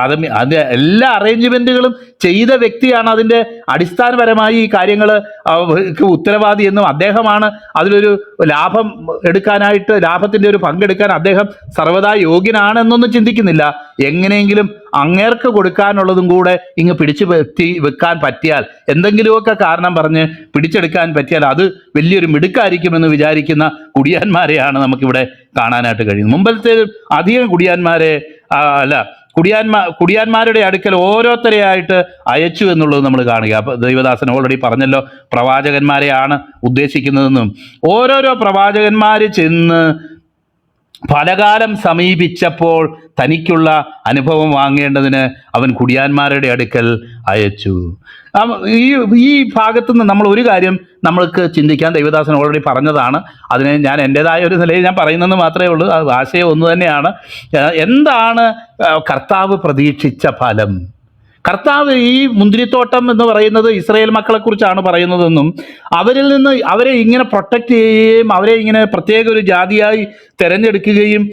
അതിൻ്റെ എല്ലാ അറേഞ്ച്മെൻറ്റുകളും ചെയ്ത വ്യക്തിയാണ് അതിൻ്റെ അടിസ്ഥാനപരമായി ഈ കാര്യങ്ങൾ ഉത്തരവാദി എന്നും അദ്ദേഹമാണ് അതിലൊരു ലാഭം എടുക്കാനായിട്ട്, ലാഭത്തിൻ്റെ ഒരു പങ്കെടുക്കാൻ അദ്ദേഹം സർവ്വതാ യോഗ്യനാണെന്നൊന്നും ചിന്തിക്കുന്നില്ല. എങ്ങനെയെങ്കിലും അങ്ങേർക്ക് കൊടുക്കാനുള്ളതും കൂടെ ഇങ്ങ് പിടിച്ചു വെക്കാൻ പറ്റിയാൽ, എന്തെങ്കിലുമൊക്കെ കാരണം പറഞ്ഞ് പിടിച്ചെടുക്കാൻ പറ്റിയാൽ അത് വലിയൊരു മിടുക്കായിരിക്കുമെന്ന് വിചാരിക്കുന്ന കുടിയാന്മാരെയാണ് നമുക്കിവിടെ കാണാനായിട്ട് കഴിയുന്നത്. മുമ്പത്തെ അധികം കുടിയാന്മാരുടെ അടുക്കൽ ഓരോരുത്തരെയായിട്ട് അയച്ചു എന്നുള്ളത് നമ്മൾ കാണുക. അപ്പോൾ ദൈവദാസൻ ഓൾറെഡി പറഞ്ഞല്ലോ, പ്രവാചകന്മാരെയാണ് ഉദ്ദേശിക്കുന്നതെന്നും ഓരോരോ പ്രവാചകന്മാർ ചെന്ന് ഫലകാലം സമീപിച്ചപ്പോൾ തനിക്കുള്ള അനുഭവം വാങ്ങേണ്ടതിന് അവൻ കുടിയാന്മാരുടെ അടുക്കൽ അയച്ചു. ഈ ഈ ഭാഗത്തു നിന്ന് നമ്മൾ ഒരു കാര്യം നമ്മൾക്ക് ചിന്തിക്കാൻ ദൈവദാസൻ ഓൾറെഡി പറഞ്ഞതാണ്. അതിനെ ഞാൻ എൻ്റെതായ ഒരു നിലയിൽ ഞാൻ പറയുന്നെന്ന് മാത്രമേ ഉള്ളൂ. ആശയം ഒന്ന് തന്നെയാണ്. എന്താണ് കർത്താവ് പ്രതീക്ഷിച്ച ഫലം? കർത്താവ് ഈ മുന്തിരിത്തോട്ടം എന്ന് പറയുന്നത് ഇസ്രായേൽ മക്കളെക്കുറിച്ചാണ് പറയുന്നതെന്നും അവരിൽ നിന്ന് അവരെ ഇങ്ങനെ പ്രൊട്ടക്റ്റ് ചെയ്യുകയും അവരെ ഇങ്ങനെ പ്രത്യേക ഒരു ജാതിയായി തിരഞ്ഞെടുക്കുകയും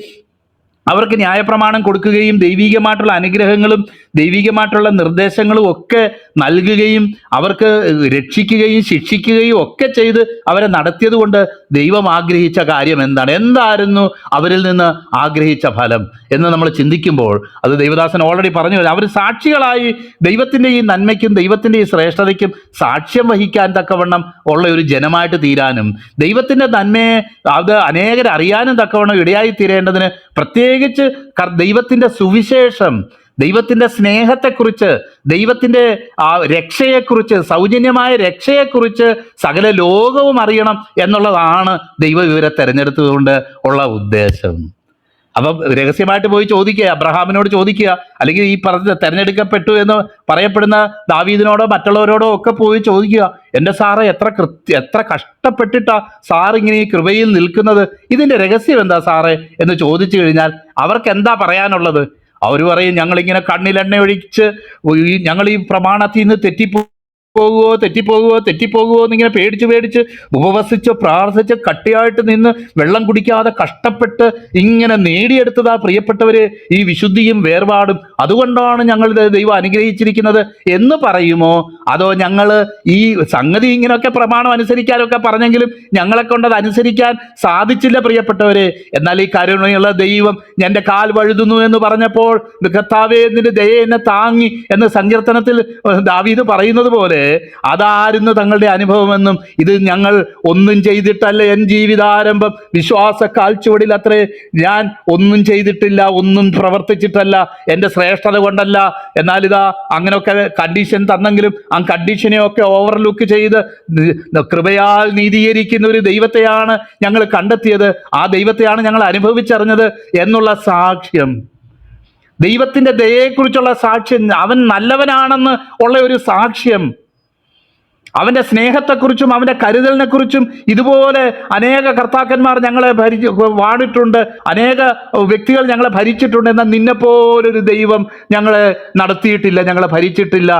അവർക്ക് ന്യായപ്രമാണം കൊടുക്കുകയും ദൈവികമായിട്ടുള്ള അനുഗ്രഹങ്ങളും ദൈവികമായിട്ടുള്ള നിർദ്ദേശങ്ങളും ഒക്കെ നൽകുകയും അവർക്ക് രക്ഷിക്കുകയും ശിക്ഷിക്കുകയും ഒക്കെ ചെയ്ത് അവരെ നടത്തിയത് കൊണ്ട് ദൈവം ആഗ്രഹിച്ച കാര്യം എന്തായിരുന്നു അവരിൽ നിന്ന് ആഗ്രഹിച്ച ഫലം എന്ന് നമ്മൾ ചിന്തിക്കുമ്പോൾ അത് ദൈവദാസൻ ഓൾറെഡി പറഞ്ഞു. അവർ സാക്ഷികളായി ദൈവത്തിൻ്റെ ഈ നന്മയ്ക്കും ദൈവത്തിൻ്റെ ഈ ശ്രേഷ്ഠതയ്ക്കും സാക്ഷ്യം വഹിക്കാൻ തക്കവണ്ണം ഉള്ള ഒരു ജനമായിട്ട് തീരാനും ദൈവത്തിൻ്റെ നന്മയെ അത് അനേകർ അറിയാനും തക്കവണ്ണം ഇടയായി തീരേണ്ടതിന് പ്രത്യേകിച്ച് ദൈവത്തിൻ്റെ സുവിശേഷം, ദൈവത്തിൻ്റെ സ്നേഹത്തെക്കുറിച്ച്, ദൈവത്തിൻ്റെ രക്ഷയെക്കുറിച്ച്, സൗജന്യമായ രക്ഷയെക്കുറിച്ച് സകല ലോകവും അറിയണം എന്നുള്ളതാണ് ദൈവം ഇവരെ തിരഞ്ഞെടുത്തതുകൊണ്ട് ഉള്ള ഉദ്ദേശം. അപ്പം രഹസ്യമായിട്ട് പോയി ചോദിക്കുക, അബ്രഹാമിനോട് ചോദിക്കുക, അല്ലെങ്കിൽ ഈ പറഞ്ഞ തിരഞ്ഞെടുക്കപ്പെട്ടു എന്ന് പറയപ്പെടുന്ന ദാവീദിനോടോ മറ്റുള്ളവരോടോ ഒക്കെ പോയി ചോദിക്കുക, എൻ്റെ സാറ് എത്ര കഷ്ടപ്പെട്ടിട്ടാ സാർ ഇങ്ങനെ ഈ കൃപയിൽ നിൽക്കുന്നത്, ഇതിൻ്റെ രഹസ്യം എന്താ സാറേ എന്ന് ചോദിച്ചു കഴിഞ്ഞാൽ അവർക്ക് എന്താ പറയാനുള്ളത്? അവർ പറയും, ഞങ്ങളിങ്ങനെ കണ്ണിലെണ്ണ ഒഴിച്ച് ഞങ്ങൾ ഈ പ്രമാണത്തിൽ നിന്ന് തെറ്റിപ്പോകുമോ എന്നിങ്ങനെ പേടിച്ച് ഉപവസിച്ച് പ്രാർത്ഥിച്ച് കട്ടിയായിട്ട് നിന്ന് വെള്ളം കുടിക്കാതെ കഷ്ടപ്പെട്ട് ഇങ്ങനെ നേടിയെടുത്തതാ പ്രിയപ്പെട്ടവര് ഈ വിശുദ്ധിയും വേർപാടും, അതുകൊണ്ടാണ് ഞങ്ങൾ ദൈവം അനുഗ്രഹിച്ചിരിക്കുന്നത് എന്ന് പറയുമോ? അതോ ഞങ്ങൾ ഈ സംഗതി ഇങ്ങനെയൊക്കെ പ്രമാണം അനുസരിക്കാനൊക്കെ പറഞ്ഞെങ്കിലും ഞങ്ങളെ കൊണ്ടത് അനുസരിക്കാൻ സാധിച്ചില്ല പ്രിയപ്പെട്ടവരെ, എന്നാൽ ഈ കരുണയുള്ള ദൈവം എൻ്റെ കാൽ വഴുതുന്നു എന്ന് പറഞ്ഞപ്പോൾ കർത്താവേ നിന്റെ ദയ എന്നെ താങ്ങി എന്ന് സങ്കീർത്തനത്തിൽ ദാവീദ് പറയുന്നത് പോലെ അതായിരുന്നു തങ്ങളുടെ അനുഭവമെന്നും ഇത് ഞങ്ങൾ ഒന്നും ചെയ്തിട്ടല്ല, എൻ ജീവിതാരംഭം വിശ്വാസ കാൽച്ചുവടിൽ അത്രേ, ഞാൻ ഒന്നും ചെയ്തിട്ടില്ല, ഒന്നും പ്രവർത്തിച്ചിട്ടല്ല, എൻ്റെ ശ്രേഷ്ഠത കൊണ്ടല്ല, എന്നാൽ ഇതാ അങ്ങനെയൊക്കെ കണ്ടീഷൻ തന്നെങ്കിലും ആ കണ്ടീഷനെയൊക്കെ ഓവർലുക്ക് ചെയ്ത് കൃപയാൽ നീതീകരിക്കുന്ന ഒരു ദൈവത്തെയാണ് ഞങ്ങൾ കണ്ടെത്തിയത്, ആ ദൈവത്തെയാണ് ഞങ്ങൾ അനുഭവിച്ചറിഞ്ഞത് എന്നുള്ള സാക്ഷ്യം, ദൈവത്തിൻ്റെ ദയയെക്കുറിച്ചുള്ള സാക്ഷ്യം, അവൻ നല്ലവനാണെന്ന് ഉള്ള ഒരു സാക്ഷ്യം, അവൻ്റെ സ്നേഹത്തെക്കുറിച്ചും അവൻ്റെ കരുതലിനെക്കുറിച്ചും ഇതുപോലെ അനേക കർത്താക്കന്മാർ ഞങ്ങളെ വാണിട്ടുണ്ട്, അനേക വ്യക്തികൾ ഞങ്ങളെ ഭരിച്ചിട്ടുണ്ട്. എന്നാൽ നിന്നെപ്പോലൊരു ദൈവം ഞങ്ങളെ നടത്തിയിട്ടില്ല, ഞങ്ങളെ ഭരിച്ചിട്ടില്ല,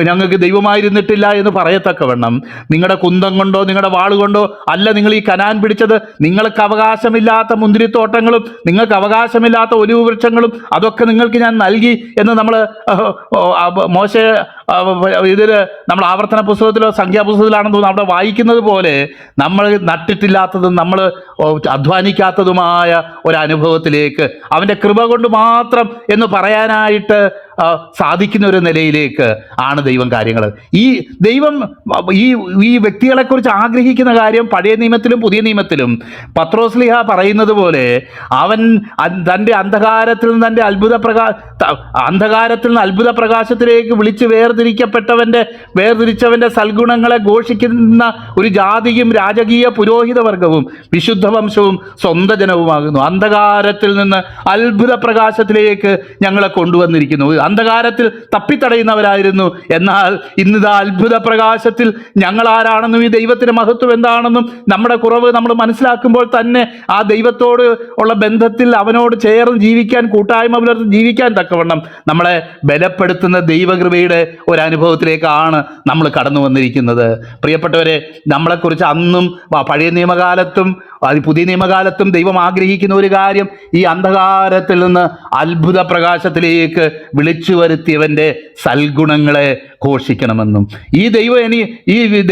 ഞങ്ങൾക്ക് ദൈവമായിരുന്നിട്ടില്ല എന്ന് പറയത്തക്കവണ്ണം നിങ്ങളുടെ കുന്തം കൊണ്ടോ നിങ്ങളുടെ വാളുകൊണ്ടോ അല്ല നിങ്ങൾ ഈ കനാൻ പിടിച്ചത്. നിങ്ങൾക്ക് അവകാശമില്ലാത്ത മുന്തിരിത്തോട്ടങ്ങളും നിങ്ങൾക്ക് അവകാശമില്ലാത്ത ഒലിവ് വൃക്ഷങ്ങളും അതൊക്കെ നിങ്ങൾക്ക് ഞാൻ നൽകി എന്ന് നമ്മൾ മോശെ ഇതിൽ നമ്മൾ ആവർത്തന പുസ്തകത്തിലോ സംഖ്യാപുസ്തകത്തിലാണെന്ന് തോന്നുന്നു അവിടെ വായിക്കുന്നത് പോലെ നമ്മൾ നട്ടിട്ടില്ലാത്തതും നമ്മൾ അധ്വാനിക്കാത്തതുമായ ഒരനുഭവത്തിലേക്ക് അവൻ്റെ കൃപ കൊണ്ട് മാത്രം എന്ന് പറയാനായിട്ട് സാധിക്കുന്ന ഒരു നിലയിലേക്ക് ആണ് ദൈവം കാര്യങ്ങൾ. ഈ ദൈവം ഈ വ്യക്തികളെക്കുറിച്ച് ആഗ്രഹിക്കുന്ന കാര്യം പഴയ നിയമത്തിലും പുതിയ നിയമത്തിലും പത്രോസ്ലിഹ പറയുന്നത് പോലെ അവൻ തൻ്റെ അന്ധകാരത്തിൽ നിന്ന് അത്ഭുത പ്രകാശത്തിലേക്ക് വിളിച്ച് വേർതിരിച്ചവൻ്റെ സൽഗുണങ്ങളെ ഘോഷിക്കുന്ന ഒരു ജാതിയും രാജകീയ പുരോഹിത വർഗവും വിശുദ്ധ വംശവും സ്വന്തം ജനവുമാകുന്നു. അന്ധകാരത്തിൽ നിന്ന് അത്ഭുത പ്രകാശത്തിലേക്ക് ഞങ്ങളെ കൊണ്ടുവന്നിരിക്കുന്നു. അന്ധകാരത്തിൽ തപ്പിത്തടയുന്നവരായിരുന്നു, എന്നാൽ ഇന്നിതാ അത്ഭുത പ്രകാശത്തിൽ ഞങ്ങൾ ആരാണെന്നും ഈ ദൈവത്തിൻ്റെ മഹത്വം എന്താണെന്നും നമ്മുടെ കുറവ് നമ്മൾ മനസ്സിലാക്കുമ്പോൾ തന്നെ ആ ദൈവത്തോട് ഉള്ള ബന്ധത്തിൽ അവനോട് ചേർന്ന് ജീവിക്കാൻ, കൂട്ടായ്മ പുലർത്തി ജീവിക്കാൻ തക്കവണ്ണം നമ്മളെ ബലപ്പെടുത്തുന്ന ദൈവകൃപയുടെ ഒരു അനുഭവത്തിലേക്കാണ് നമ്മൾ കടന്നു വന്നിരിക്കുന്നത്. പ്രിയപ്പെട്ടവരെ, നമ്മളെക്കുറിച്ച് അന്നും പഴയ നിയമകാലത്തും പുതിയ നിയമകാലത്തും ദൈവം ആഗ്രഹിക്കുന്ന ഒരു കാര്യം ഈ അന്ധകാരത്തിൽ നിന്ന് അത്ഭുത പ്രകാശത്തിലേക്ക് വിളിച്ചു വരുത്തിയവൻ്റെ സൽഗുണങ്ങളെ ഘോഷിക്കണമെന്നും, ഈ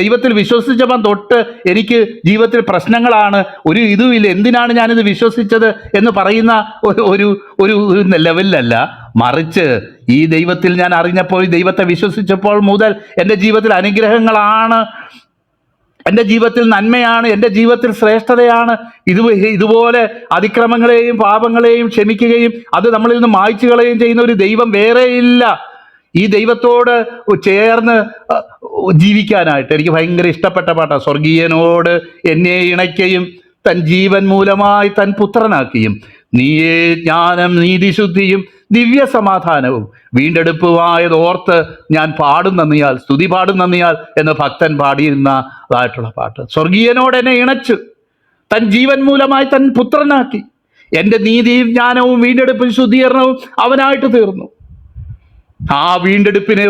ദൈവത്തിൽ വിശ്വസിച്ചപ്പം തൊട്ട് എനിക്ക് ജീവിതത്തിൽ പ്രശ്നങ്ങളാണ്, ഒരു ഇതുമില്ല, എന്തിനാണ് ഞാനിത് വിശ്വസിച്ചത് എന്ന് പറയുന്ന ഒരു ലെവലിലല്ല, മറിച്ച് ഈ ദൈവത്തിൽ ഞാൻ അറിഞ്ഞപ്പോൾ, ഈ ദൈവത്തെ വിശ്വസിച്ചപ്പോൾ മുതൽ എൻ്റെ ജീവിതത്തിൽ അനുഗ്രഹങ്ങളാണ്, എൻ്റെ ജീവിതത്തിൽ നന്മയാണ്, എൻ്റെ ജീവിതത്തിൽ ശ്രേഷ്ഠതയാണ്. ഇതുപോലെ അതിക്രമങ്ങളെയും പാപങ്ങളെയും ക്ഷമിക്കുകയും അത് നമ്മളിൽ നിന്ന് മായ്ച്ചു കളയുകയും ചെയ്യുന്ന ഒരു ദൈവം വേറെയില്ല. ഈ ദൈവത്തോട് ചേർന്ന് ജീവിക്കാനായിട്ട് എനിക്ക് ഭയങ്കര ഇഷ്ടപ്പെട്ട പാട്ടാണ്. സ്വർഗീയനോട് എന്നെ ഇണയ്ക്കുകയും തൻ ജീവൻ മൂലമായി തൻ പുത്രനാക്കിയും നീയേ ജ്ഞാനം നീതിശുദ്ധിയും ദിവ്യ സമാധാനവും വീണ്ടെടുപ്പുമായത് ഓർത്ത് ഞാൻ പാടും നന്ദിയാൽ, സ്തുതി പാടും നന്ദിയാൽ എന്ന് ഭക്തൻ പാടിയിരുന്നതായിട്ടുള്ള പാട്ട്. സ്വർഗീയനോട് എന്നെ ഇണച്ചു, തൻ ജീവൻ മൂലമായി തൻ പുത്രനാക്കി, എൻ്റെ നീതിയും ജ്ഞാനവും വീണ്ടെടുപ്പും ശുദ്ധീകരണവും അവനായിട്ട് തീർന്നു. ആ വീണ്ടെടുപ്പിനെ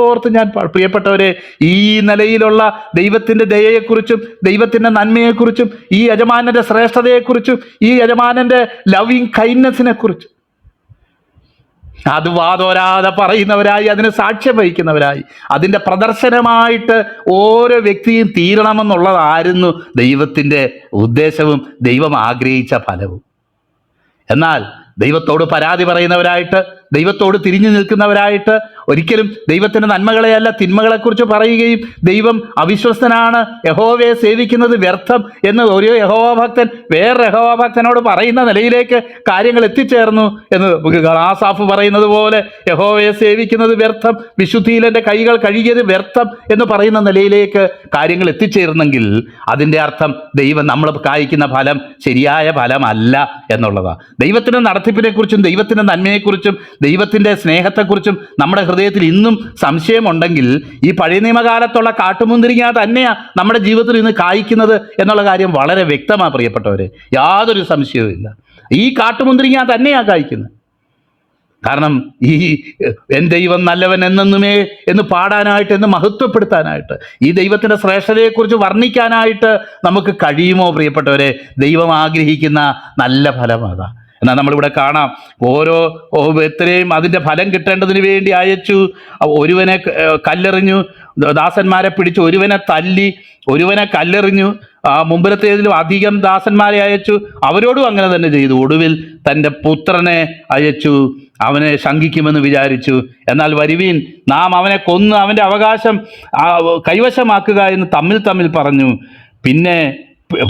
ഓർത്ത് ഞാൻ പ്രിയപ്പെട്ടവരെ, ഈ നിലയിലുള്ള ദൈവത്തിൻ്റെ ദയയെക്കുറിച്ചും ദൈവത്തിൻ്റെ നന്മയെക്കുറിച്ചും ഈ യജമാനൻ്റെ ശ്രേഷ്ഠതയെക്കുറിച്ചും ഈ യജമാനൻ്റെ ലവിങ് കൈൻഡ്നെസ്സിനെ കുറിച്ചും അത് വാതോരാതെ പറയുന്നവരായി, അതിന് സാക്ഷ്യം വഹിക്കുന്നവരായി, അതിൻ്റെ പ്രദർശനമായിട്ട് ഓരോ വ്യക്തിയും തീരണമെന്നുള്ളതായിരുന്നു ദൈവത്തിൻ്റെ ഉദ്ദേശവും ദൈവം ആഗ്രഹിച്ച ഫലവും. എന്നാൽ ദൈവത്തോട് പരാതി പറയുന്നവരായിട്ട്, ദൈവത്തോട് തിരിഞ്ഞു നിൽക്കുന്നവരായിട്ട്, ഒരിക്കലും ദൈവത്തിൻ്റെ നന്മകളെയല്ല തിന്മകളെക്കുറിച്ച് പറയുകയും ദൈവം അവിശ്വസ്തനാണ്, യഹോവയെ സേവിക്കുന്നത് വ്യർത്ഥം എന്ന് ഒരു യഹോവഭക്തൻ വേറെ യഹോവഭക്തനോട് പറയുന്ന നിലയിലേക്ക് കാര്യങ്ങൾ എത്തിച്ചേർന്നു എന്ന് ആസാഫ് പറയുന്നത് പോലെ, യഹോവയെ സേവിക്കുന്നത് വ്യർത്ഥം, വിശുദ്ധിയിൽ എൻ്റെ കൈകൾ കഴുകിയത് വ്യർത്ഥം എന്ന് പറയുന്ന നിലയിലേക്ക് കാര്യങ്ങൾ എത്തിച്ചേർന്നെങ്കിൽ അതിൻ്റെ അർത്ഥം ദൈവം നമ്മൾ കായ്ക്കുന്ന ഫലം ശരിയായ ഫലമല്ല എന്നുള്ളതാണ്. ദൈവത്തിൻ്റെ നടത്തിപ്പിനെക്കുറിച്ചും ദൈവത്തിൻ്റെ നന്മയെക്കുറിച്ചും ദൈവത്തിൻ്റെ സ്നേഹത്തെക്കുറിച്ചും നമ്മുടെ ഹൃദയത്തിൽ ഇന്നും സംശയമുണ്ടെങ്കിൽ ഈ പഴയ നിയമകാലത്തുള്ള കാട്ടുമുന്തിരിങ്ങ തന്നെയാണ് നമ്മുടെ ജീവിതത്തിൽ ഇന്ന് കായ്ക്കുന്നത് എന്നുള്ള കാര്യം വളരെ വ്യക്തമാണ് പ്രിയപ്പെട്ടവരെ, യാതൊരു സംശയവും ഇല്ല. ഈ കാട്ടുമുന്തിരിങ്ങ തന്നെയാണ് കായ്ക്കുന്നത്. കാരണം ഈ എൻ ദൈവം നല്ലവൻ എന്നെന്നുമേ എന്ന് പാടാനായിട്ട്, എന്ന് മഹത്വപ്പെടുത്താനായിട്ട്, ഈ ദൈവത്തിൻ്റെ ശ്രേഷ്ഠതയെക്കുറിച്ച് വർണ്ണിക്കാനായിട്ട് നമുക്ക് കഴിയുമോ പ്രിയപ്പെട്ടവരെ? ദൈവം ആഗ്രഹിക്കുന്ന നല്ല ഫലം അതാ. എന്നാൽ നമ്മളിവിടെ കാണാം, എത്രയും അതിൻ്റെ ഫലം കിട്ടേണ്ടതിന് വേണ്ടി അയച്ചു. ഒരുവനെ കല്ലെറിഞ്ഞു, ദാസന്മാരെ പിടിച്ചു, ഒരുവനെ തല്ലി, ഒരുവനെ കല്ലെറിഞ്ഞു, മുമ്പിലത്തേതിലും അധികം ദാസന്മാരെ അയച്ചു, അവരോടും അങ്ങനെ തന്നെ ചെയ്തു. ഒടുവിൽ തൻ്റെ പുത്രനെ അയച്ചു, അവനെ ശങ്കിക്കുമെന്ന് വിചാരിച്ചു. എന്നാൽ വരുവീൻ, നാം അവനെ കൊന്ന് അവൻ്റെ അവകാശം കൈവശമാക്കുക എന്ന് തമ്മിൽ പറഞ്ഞു. പിന്നെ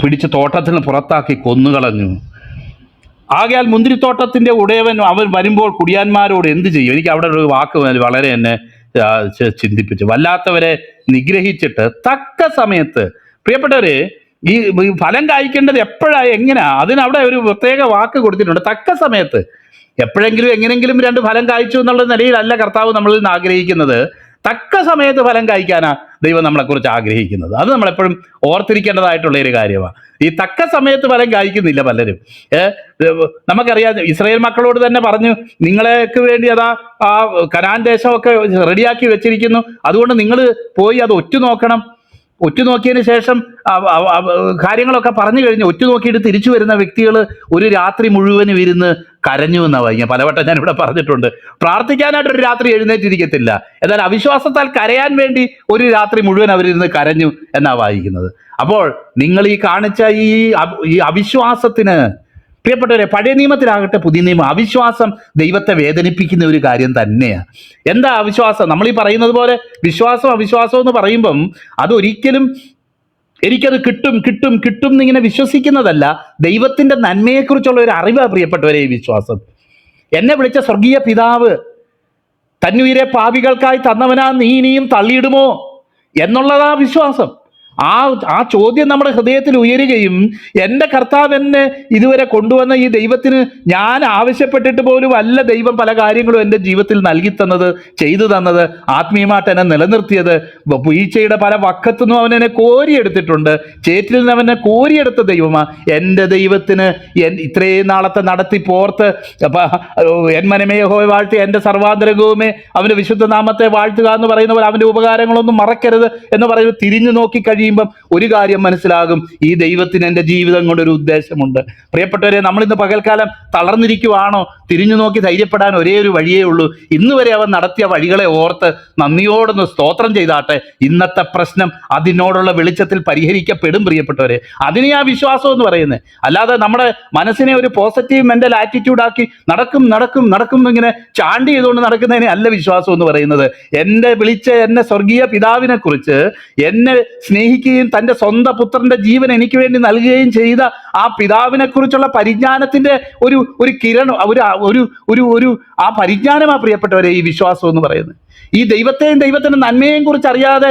പിടിച്ച് തോട്ടത്തിൽ നിന്ന് പുറത്താക്കി കൊന്നുകളഞ്ഞു. ആകയാൽ മുന്തിരിത്തോട്ടത്തിൻ്റെ ഉടയവൻ അവൻ വരുമ്പോൾ കുടിയാന്മാരോട് എന്ത് ചെയ്യും? എനിക്ക് അവിടെ ഒരു വാക്ക് വളരെ എന്നെ ചിന്തിപ്പിച്ചു. വല്ലാത്തവരെ നിഗ്രഹിച്ചിട്ട് തക്ക സമയത്ത്, പ്രിയപ്പെട്ടവരെ, ഈ ഫലം കായ്ക്കേണ്ടത് എപ്പോഴാണ്, എങ്ങനെയാ, അതിനവിടെ ഒരു പ്രത്യേക വാക്ക് കൊടുത്തിട്ടുണ്ട്. തക്ക സമയത്ത്. എപ്പോഴെങ്കിലും എങ്ങനെങ്കിലും 2 ഫലം കായ്ച്ചു എന്നുള്ള നിലയിലല്ല കർത്താവ് നമ്മളിൽ നിന്ന് ആഗ്രഹിക്കുന്നത്. തക്ക സമയത്ത് ഫലം കായ്ക്കാനാണ് ദൈവം നമ്മളെക്കുറിച്ച് ആഗ്രഹിക്കുന്നത്. അത് നമ്മളെപ്പോഴും ഓർത്തിരിക്കേണ്ടതായിട്ടുള്ള ഒരു കാര്യമാണ്. ഈ തക്ക സമയത്ത് ഫലം കായ്ക്കുന്നില്ല പലരും. നമുക്കറിയാം, ഇസ്രായേൽ മക്കളോട് തന്നെ പറഞ്ഞു, നിങ്ങൾക്ക് വേണ്ടി അതാ ആ കനാൻ ദേശമൊക്കെ റെഡിയാക്കി വെച്ചിരിക്കുന്നു, അതുകൊണ്ട് നിങ്ങൾ പോയി അത് ഒറ്റുനോക്കണം. ഒറ്റുനോക്കിയതിന് ശേഷം കാര്യങ്ങളൊക്കെ പറഞ്ഞു കഴിഞ്ഞ് ഒറ്റുനോക്കിയിട്ട് തിരിച്ചു വരുന്ന വ്യക്തികൾ ഒരു രാത്രി മുഴുവനും ഇരുന്ന് കരഞ്ഞു എന്നാണ് വായിക്കുക. പലവട്ടം ഞാനിവിടെ പറഞ്ഞിട്ടുണ്ട്. പ്രാർത്ഥിക്കാനായിട്ട് ഒരു രാത്രി എഴുന്നേറ്റിരിക്കത്തില്ല, എന്നാൽ അവിശ്വാസത്താൽ കരയാൻ വേണ്ടി ഒരു രാത്രി മുഴുവൻ അവരിരുന്ന് കരഞ്ഞു എന്നാണ് വായിക്കുന്നത്. അപ്പോൾ നിങ്ങൾ ഈ കാണിച്ച ഈ അവിശ്വാസത്തിന്, പ്രിയപ്പെട്ടവരെ, പഴയ നിയമത്തിലാകട്ടെ പുതിയ നിയമം, അവിശ്വാസം ദൈവത്തെ വേദനിപ്പിക്കുന്ന ഒരു കാര്യം തന്നെയാണ്. എന്താ അവിശ്വാസം? നമ്മൾ ഈ പറയുന്നത് പോലെ അവിശ്വാസം എന്ന് പറയുമ്പം അതൊരിക്കലും എനിക്കത് കിട്ടും എന്നിങ്ങനെ വിശ്വസിക്കുന്നതല്ല. ദൈവത്തിൻ്റെ നന്മയെക്കുറിച്ചുള്ള ഒരു അറിവാണ് പ്രിയപ്പെട്ടവരെ ഈ വിശ്വാസം. എന്നെ വിളിച്ച സ്വർഗീയ പിതാവ് തന്നുയിരെ പാപികൾക്കായി തന്നവനാ, നീ ഇനിയും തള്ളിയിടുമോ എന്നുള്ളതാ വിശ്വാസം. ആ ചോദ്യം നമ്മുടെ ഹൃദയത്തിൽ ഉയരുകയും, എൻ്റെ കർത്താവ് എന്നെ ഇതുവരെ കൊണ്ടുവന്ന ഈ ദൈവത്തിന് ഞാൻ ആവശ്യപ്പെട്ടിട്ട് പോലും അല്ല ദൈവം പല കാര്യങ്ങളും എൻ്റെ ജീവിതത്തിൽ നൽകി തന്നത്, ചെയ്തു തന്നത്, ആത്മീയമായിട്ട് എന്നെ നിലനിർത്തിയത്. വീഴ്ചയുടെ പല വക്കത്തുനിന്നും അവൻ എന്നെ കോരിയെടുത്തിട്ടുണ്ട്. ചേറ്റിൽ നിന്ന് അവനെ കോരിയെടുത്ത ദൈവമാണ് എൻ്റെ ദൈവത്തിന്. ഇത്രയും നാളത്തെ നടത്തി പോർത്ത് എൻ മനമേ യഹോവയെ വാഴ്ത്തി എൻ്റെ സർവാന്തരംഗവുമേ അവൻ്റെ വിശുദ്ധ നാമത്തെ വാഴ്ത്തുക എന്ന് പറയുന്ന പോലെ അവൻ്റെ ഉപകാരങ്ങളൊന്നും മറക്കരുത് എന്ന് പറയുന്നത് തിരിഞ്ഞു നോക്കി കഴിയുമ്പം ഒരു കാര്യം മനസ്സിലാകും, ഈ ദൈവത്തിന് എൻ്റെ ജീവിതം കൊണ്ടൊരു ഉദ്ദേശമുണ്ട്. പ്രിയപ്പെട്ടവരെ, നമ്മളിന്ന് പകൽക്കാലം തളർന്നിരിക്കുവാണോ? തിരിഞ്ഞു നോക്കി ധൈര്യപ്പെടാൻ ഒരേ ഒരു വഴിയേ ഉള്ളൂ. ഇന്ന് വരെ അവൻ നടത്തിയ വഴികളെ ഓർത്ത് നന്ദിയോടൊന്ന് സ്തോത്രം ചെയ്താട്ടെ. ഇന്നത്തെ പ്രശ്നം അതിനോടുള്ള വെളിച്ചത്തിൽ പരിഹരിക്കപ്പെടും പ്രിയപ്പെട്ടവരെ. അതിനെ ആ വിശ്വാസം എന്ന് പറയുന്നത്. അല്ലാതെ നമ്മുടെ മനസ്സിനെ ഒരു പോസിറ്റീവ് മെന്റൽ ആറ്റിറ്റ്യൂഡാക്കി നടക്കും ഇങ്ങനെ ചാണ്ടി ചെയ്തുകൊണ്ട് നടക്കുന്നതിനെ അല്ല വിശ്വാസം എന്ന് പറയുന്നത്. എന്നെ വിളിച്ച എന്നെ സ്വർഗീയ പിതാവിനെ കുറിച്ച്, എന്നെ സ്നേഹിക്കുന്ന സ്നേഹിക്കുകയും തൻ്റെ സ്വന്തം പുത്രന്റെ ജീവൻ എനിക്ക് വേണ്ടി നൽകുകയും ചെയ്ത ആ പിതാവിനെ കുറിച്ചുള്ള പരിജ്ഞാനത്തിന്റെ ഒരു കിരണം, ഒരു ആ പരിജ്ഞാനമാണ് പ്രിയപ്പെട്ടവരെ ഈ വിശ്വാസം എന്ന് പറയുന്നത്. ഈ ദൈവത്തെയും ദൈവത്തിന്റെ നന്മയെയും കുറിച്ച് അറിയാതെ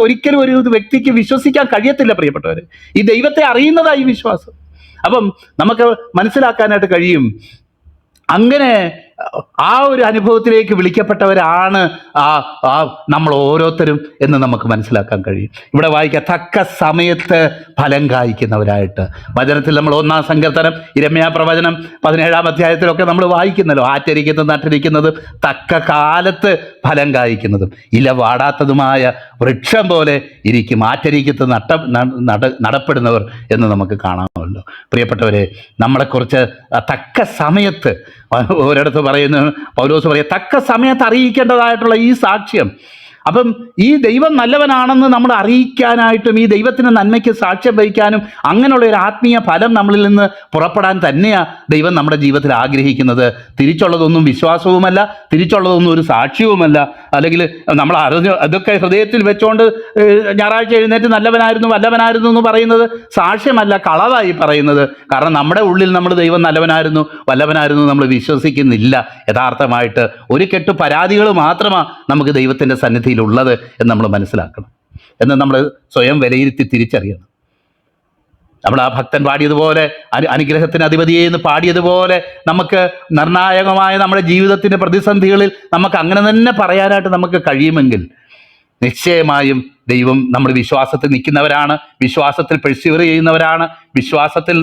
ഒരിക്കലും ഒരു വ്യക്തിക്ക് വിശ്വസിക്കാൻ കഴിയത്തില്ല പ്രിയപ്പെട്ടവര്. ഈ ദൈവത്തെ അറിയുന്നതായി ഈ വിശ്വാസം. അപ്പം നമുക്ക് മനസ്സിലാക്കാനായിട്ട് കഴിയും, അങ്ങനെ ആ ഒരു അനുഭവത്തിലേക്ക് വിളിക്കപ്പെട്ടവരാണ് നമ്മൾ ഓരോരുത്തരും എന്ന് നമുക്ക് മനസ്സിലാക്കാൻ കഴിയും. ഇവിടെ വായിക്കുക, തക്ക സമയത്ത് ഫലം കായ്ക്കുന്നവരായിട്ട്. വചനത്തിൽ നമ്മൾ 1-ാം സങ്കീർത്തനം, യിരെമ്യാ പ്രവചനം 17-ാം അധ്യായത്തിലൊക്കെ നമ്മൾ വായിക്കുന്നല്ലോ, ആറ്റരിക്കുന്നതും നട്ടിരിക്കുന്നതും തക്ക കാലത്ത് ഫലം കായ്ക്കുന്നതും ഇല വാടാത്തതുമായ വൃക്ഷം പോലെ ഇരിക്കും ആറ്റരിക്കത്ത് നടപ്പെടുന്നവർ എന്ന് നമുക്ക് കാണാമല്ലോ. പ്രിയപ്പെട്ടവരെ, നമ്മളെക്കുറിച്ച് തക്ക സമയത്ത്, ഒരിടത്ത് പറയുന്നു, പൗലോസ് പറയുക, തക്ക സമയത്ത് അറിയിക്കേണ്ടതായിട്ടുള്ള ഈ സാക്ഷ്യം. അപ്പം ഈ ദൈവം നല്ലവനാണെന്ന് നമ്മൾ അറിയിക്കാനായിട്ടും ഈ ദൈവത്തിൻ്റെ നന്മയ്ക്ക് സാക്ഷ്യം വഹിക്കാനും അങ്ങനെയുള്ള ഒരു ആത്മീയ ഫലം നമ്മളിൽ നിന്ന് പുറപ്പെടാൻ തന്നെയാണ് ദൈവം നമ്മുടെ ജീവിതത്തിൽ ആഗ്രഹിക്കുന്നത്. തിരിച്ചുള്ളതൊന്നും വിശ്വാസവുമല്ല, തിരിച്ചുള്ളതൊന്നും ഒരു സാക്ഷ്യവുമല്ല. അല്ലെങ്കിൽ നമ്മൾ അതൊക്കെ ഹൃദയത്തിൽ വെച്ചുകൊണ്ട് ഞായറാഴ്ച എഴുന്നേറ്റ് നല്ലവനായിരുന്നു വല്ലവനായിരുന്നു എന്ന് പറയുന്നത് സാക്ഷ്യമല്ല, കളവായി പറയുന്നത്. കാരണം നമ്മുടെ ഉള്ളിൽ നമ്മൾ ദൈവം നല്ലവനായിരുന്നു വല്ലവനായിരുന്നു നമ്മൾ വിശ്വസിക്കുന്നില്ല. യഥാർത്ഥമായിട്ട് ഒരു കെട്ട് പരാതികൾ മാത്രമാണ് നമുക്ക് ദൈവത്തിൻ്റെ സന്നിധിയിൽ ഉള്ളത് എന്ന് നമ്മൾ മനസ്സിലാക്കണം, എന്ന് നമ്മൾ സ്വയം വിലയിരുത്തി തിരിച്ചറിയണം. നമ്മൾ ആ ഭക്തൻ പാടിയതുപോലെ, അനുഗ്രഹത്തിന് അധിപതിയെ എന്ന് പാടിയതുപോലെ, നമുക്ക് നിർണായകമായ നമ്മുടെ ജീവിതത്തിൻ്റെ പ്രതിസന്ധികളിൽ നമുക്ക് അങ്ങനെ തന്നെ പറയാനായിട്ട് നമുക്ക് കഴിയുമെങ്കിൽ നിശ്ചയമായും ദൈവം നമ്മൾ വിശ്വാസത്തിൽ നിൽക്കുന്നവരാണ്, വിശ്വാസത്തിൽ പെഴ്സ്യൂർ ചെയ്യുന്നവരാണ്, വിശ്വാസത്തിൽ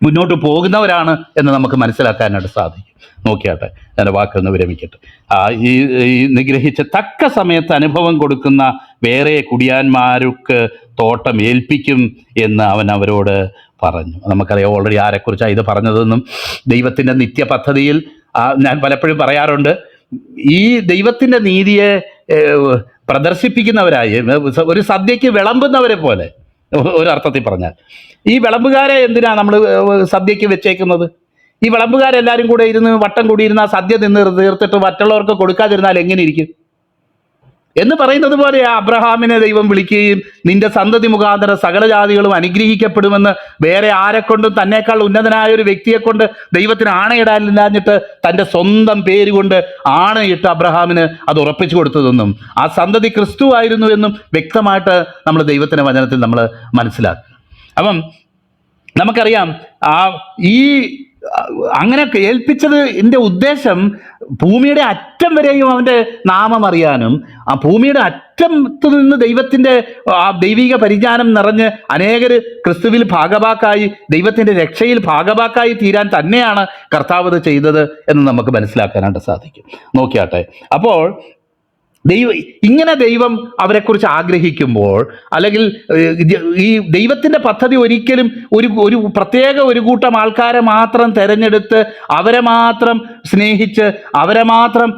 മുന്നോട്ട് പോകുന്നവരാണ് എന്ന് നമുക്ക് മനസ്സിലാക്കാനായിട്ട് സാധിക്കും. നോക്കിയാട്ടെ, എൻ്റെ വാക്കൊന്ന് വിരമിക്കട്ടെ. ഈ നിഗ്രഹിച്ച് തക്ക സമയത്ത് അനുഭവം കൊടുക്കുന്ന വേറെ കുടിയാന്മാർക്ക് തോട്ടം ഏൽപ്പിക്കും എന്ന് അവൻ അവരോട് പറഞ്ഞു. നമുക്കറിയാം ഓൾറെഡി ആരെക്കുറിച്ചാണ് ഇത് പറഞ്ഞതെന്നും. ദൈവത്തിൻ്റെ നിത്യ പദ്ധതിയിൽ ഞാൻ പലപ്പോഴും പറയാറുണ്ട്, ഈ ദൈവത്തിൻ്റെ നീതിയെ പ്രദർശിപ്പിക്കുന്നവരായി ഒരു സദ്യയ്ക്ക് വിളമ്പുന്നവരെ പോലെ, ഒരർത്ഥത്തിൽ പറഞ്ഞാൽ ഈ വിളമ്പുകാരെ എന്തിനാ നമ്മൾ സദ്യയ്ക്ക് വെച്ചേക്കുന്നത്? ഈ വിളമ്പുകാരെല്ലാവരും കൂടെ ഇരുന്ന് വട്ടം കൂടിയിരുന്ന ആ സദ്യ തീർത്തിട്ട് മറ്റുള്ളവർക്ക് കൊടുക്കാതിരുന്നാൽ എങ്ങനെ ഇരിക്കും എന്ന് പറയുന്നത് പോലെ അബ്രഹാമിനെ ദൈവം വിളിക്കുകയും നിന്റെ സന്തതി മുഖാന്തരം സകല ജാതികളും അനുഗ്രഹിക്കപ്പെടുമെന്ന് വേറെ ആരെക്കൊണ്ടും തന്നേക്കാൾ ഉന്നതനായ ഒരു വ്യക്തിയെ കൊണ്ട് ദൈവത്തിന് ആണയിടാനില്ലാഞ്ഞിട്ട് തൻ്റെ സ്വന്തം പേര് കൊണ്ട് ആണയിട്ട് അബ്രഹാമിന് അത് ഉറപ്പിച്ചു കൊടുത്തതെന്നും ആ സന്തതി ക്രിസ്തു ആയിരുന്നു എന്നും വ്യക്തമായിട്ട് നമ്മൾ ദൈവത്തിൻ്റെ വചനത്തിൽ നമ്മൾ മനസ്സിലാക്കുക. അപ്പം നമുക്കറിയാം ഈ അങ്ങനെ ഏൽപ്പിച്ചതിൻ്റെ ഉദ്ദേശം ഭൂമിയുടെ അറ്റം വരെയും അവൻ്റെ നാമം അറിയാനും ആ ഭൂമിയുടെ അറ്റത്ത് നിന്ന് ദൈവത്തിൻ്റെ ആ ദൈവിക പരിജ്ഞാനം നിറഞ്ഞ് അനേകർ ക്രിസ്തുവിൽ ഭാഗഭാക്കായി ദൈവത്തിൻ്റെ രക്ഷയിൽ ഭാഗഭാക്കായി തീരാൻ തന്നെയാണ് കർത്താവ് ചെയ്തത് എന്ന് നമുക്ക് മനസ്സിലാക്കാനായിട്ട് സാധിക്കും. നോക്കിയാട്ടെ, അപ്പോൾ ദൈവം അവരെക്കുറിച്ച് ആഗ്രഹിക്കുമ്പോൾ, അല്ലെങ്കിൽ ഈ ദൈവത്തിൻ്റെ പദ്ധതി ഒരിക്കലും ഒരു പ്രത്യേക ഒരു കൂട്ടം ആൾക്കാരെ മാത്രം തിരഞ്ഞെടുത്ത് അവരെ മാത്രം സ്നേഹിച്ച് അവരെ മാത്രം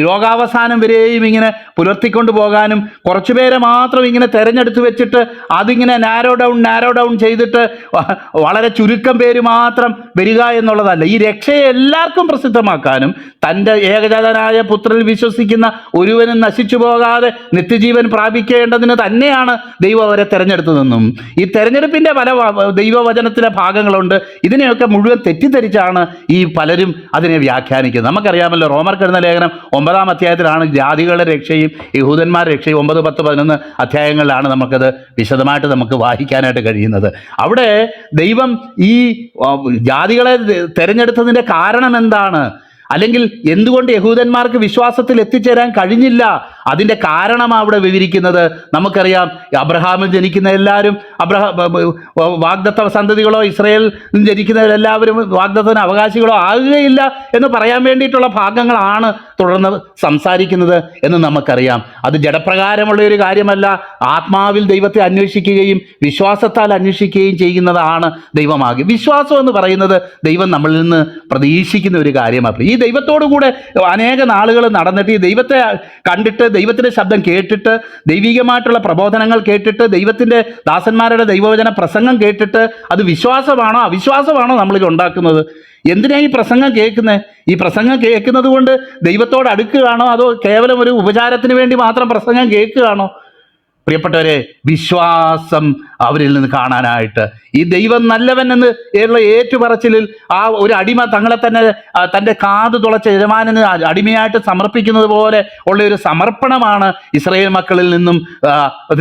ലോകാവസാനം വരെയും ഇങ്ങനെ പുലർത്തിക്കൊണ്ട് പോകാനും കുറച്ചുപേരെ മാത്രം ഇങ്ങനെ തിരഞ്ഞെടുത്ത് വെച്ചിട്ട് അതിങ്ങനെ നാരോ ഡൗൺ ചെയ്തിട്ട് വളരെ ചുരുക്കം പേര് മാത്രം വരിക എന്നുള്ളതല്ല. ഈ രക്ഷയെ എല്ലാവർക്കും പ്രസിദ്ധമാക്കാനും തൻ്റെ ഏകജാതനായ പുത്രനിൽ വിശ്വസിക്കുന്ന ഒരുവനും നശിച്ചു പോകാതെ നിത്യജീവൻ പ്രാപിക്കേണ്ടതിന് തന്നെയാണ് ദൈവം അവരെ തിരഞ്ഞെടുത്തതെന്നും ഈ തെരഞ്ഞെടുപ്പിൻ്റെ പല ദൈവവചനത്തിലെ ഭാഗങ്ങളുണ്ട്. ഇതിനെയൊക്കെ മുഴുവൻ തെറ്റിദ്ധരിച്ചാണ് ഈ പലരും അതിനെ വ്യാഖ്യാനിക്കുന്നത്. നമുക്കറിയാമല്ലോ, റോമർക്കെഴുതുന്ന ലേഖനം 9-ാം അധ്യായത്തിലാണ് ജാതികളുടെ രക്ഷയും യഹൂദന്മാരുടെ രക്ഷയും 9, 10, 11 അധ്യായങ്ങളിലാണ് നമുക്കത് വിശദമായിട്ട് നമുക്ക് വായിക്കാനായിട്ട് കഴിയുന്നത്. അവിടെ ദൈവം ഈ ജാതികളെ തിരഞ്ഞെടുത്തതിൻ്റെ കാരണം എന്താണ്, അല്ലെങ്കിൽ എന്തുകൊണ്ട് യഹൂദന്മാർക്ക് വിശ്വാസത്തിൽ എത്തിച്ചേരാൻ കഴിഞ്ഞില്ല, അതിൻ്റെ കാരണം അവിടെ വിവരിക്കുന്നത് നമുക്കറിയാം. അബ്രഹാമിൽ ജനിക്കുന്ന എല്ലാവരും വാഗ്ദത്ത സന്തതികളോ ഇസ്രായേലിൽ ജനിക്കുന്നവരെല്ലാവരും വാഗ്ദത്തത്തിന് അവകാശികളോ ആകുകയില്ല എന്ന് പറയാൻ വേണ്ടിയിട്ടുള്ള ഭാഗങ്ങളാണ് തുടർന്ന് സംസാരിക്കുന്നത് എന്ന് നമുക്കറിയാം. അത് ജഡപ്രകാരമുള്ള ഒരു കാര്യമല്ല, ആത്മാവിൽ ദൈവത്തെ അന്വേഷിക്കുകയും വിശ്വാസത്താൽ അന്വേഷിക്കുകയും ചെയ്യുന്നതാണ് ദൈവമാകെ. വിശ്വാസം എന്ന് പറയുന്നത് ദൈവം നമ്മളിൽ നിന്ന് പ്രതീക്ഷിക്കുന്ന ഒരു കാര്യമാണ്. ഈ ദൈവത്തോടു കൂടെ അനേക നാളുകൾ നടന്നിട്ട് ഈ ദൈവത്തെ കണ്ടിട്ട് ദൈവത്തിൻ്റെ ശബ്ദം കേട്ടിട്ട് ദൈവികമായിട്ടുള്ള പ്രബോധനങ്ങൾ കേട്ടിട്ട് ദൈവത്തിൻ്റെ ദാസന്മാരുടെ ദൈവവചന പ്രസംഗം കേട്ടിട്ട് അത് വിശ്വാസമാണോ അവിശ്വാസമാണോ നമ്മളിൽ ഉണ്ടാക്കുന്നത്? എന്തിനാണ് ഈ പ്രസംഗം കേൾക്കുന്നത്? ഈ പ്രസംഗം കേൾക്കുന്നത് കൊണ്ട് ദൈവത്തോട് അടുക്കുകയാണോ, അതോ കേവലം ഒരു ഉപചാരത്തിന് വേണ്ടി മാത്രം പ്രസംഗം കേൾക്കുകയാണോ? പ്രിയപ്പെട്ടവരെ, വിശ്വാസം അവരിൽ നിന്ന് കാണാനായിട്ട് ഈ ദൈവം നല്ലവൻ എന്ന് ഉള്ള ഏറ്റുപറച്ചിലിൽ ആ ഒരു അടിമ തങ്ങളെ തന്നെ തൻ്റെ കാത് തുളച്ച യജമാനന് അടിമയായിട്ട് സമർപ്പിക്കുന്നത് പോലെ ഉള്ള ഒരു സമർപ്പണമാണ് ഇസ്രായേൽ മക്കളിൽ നിന്നും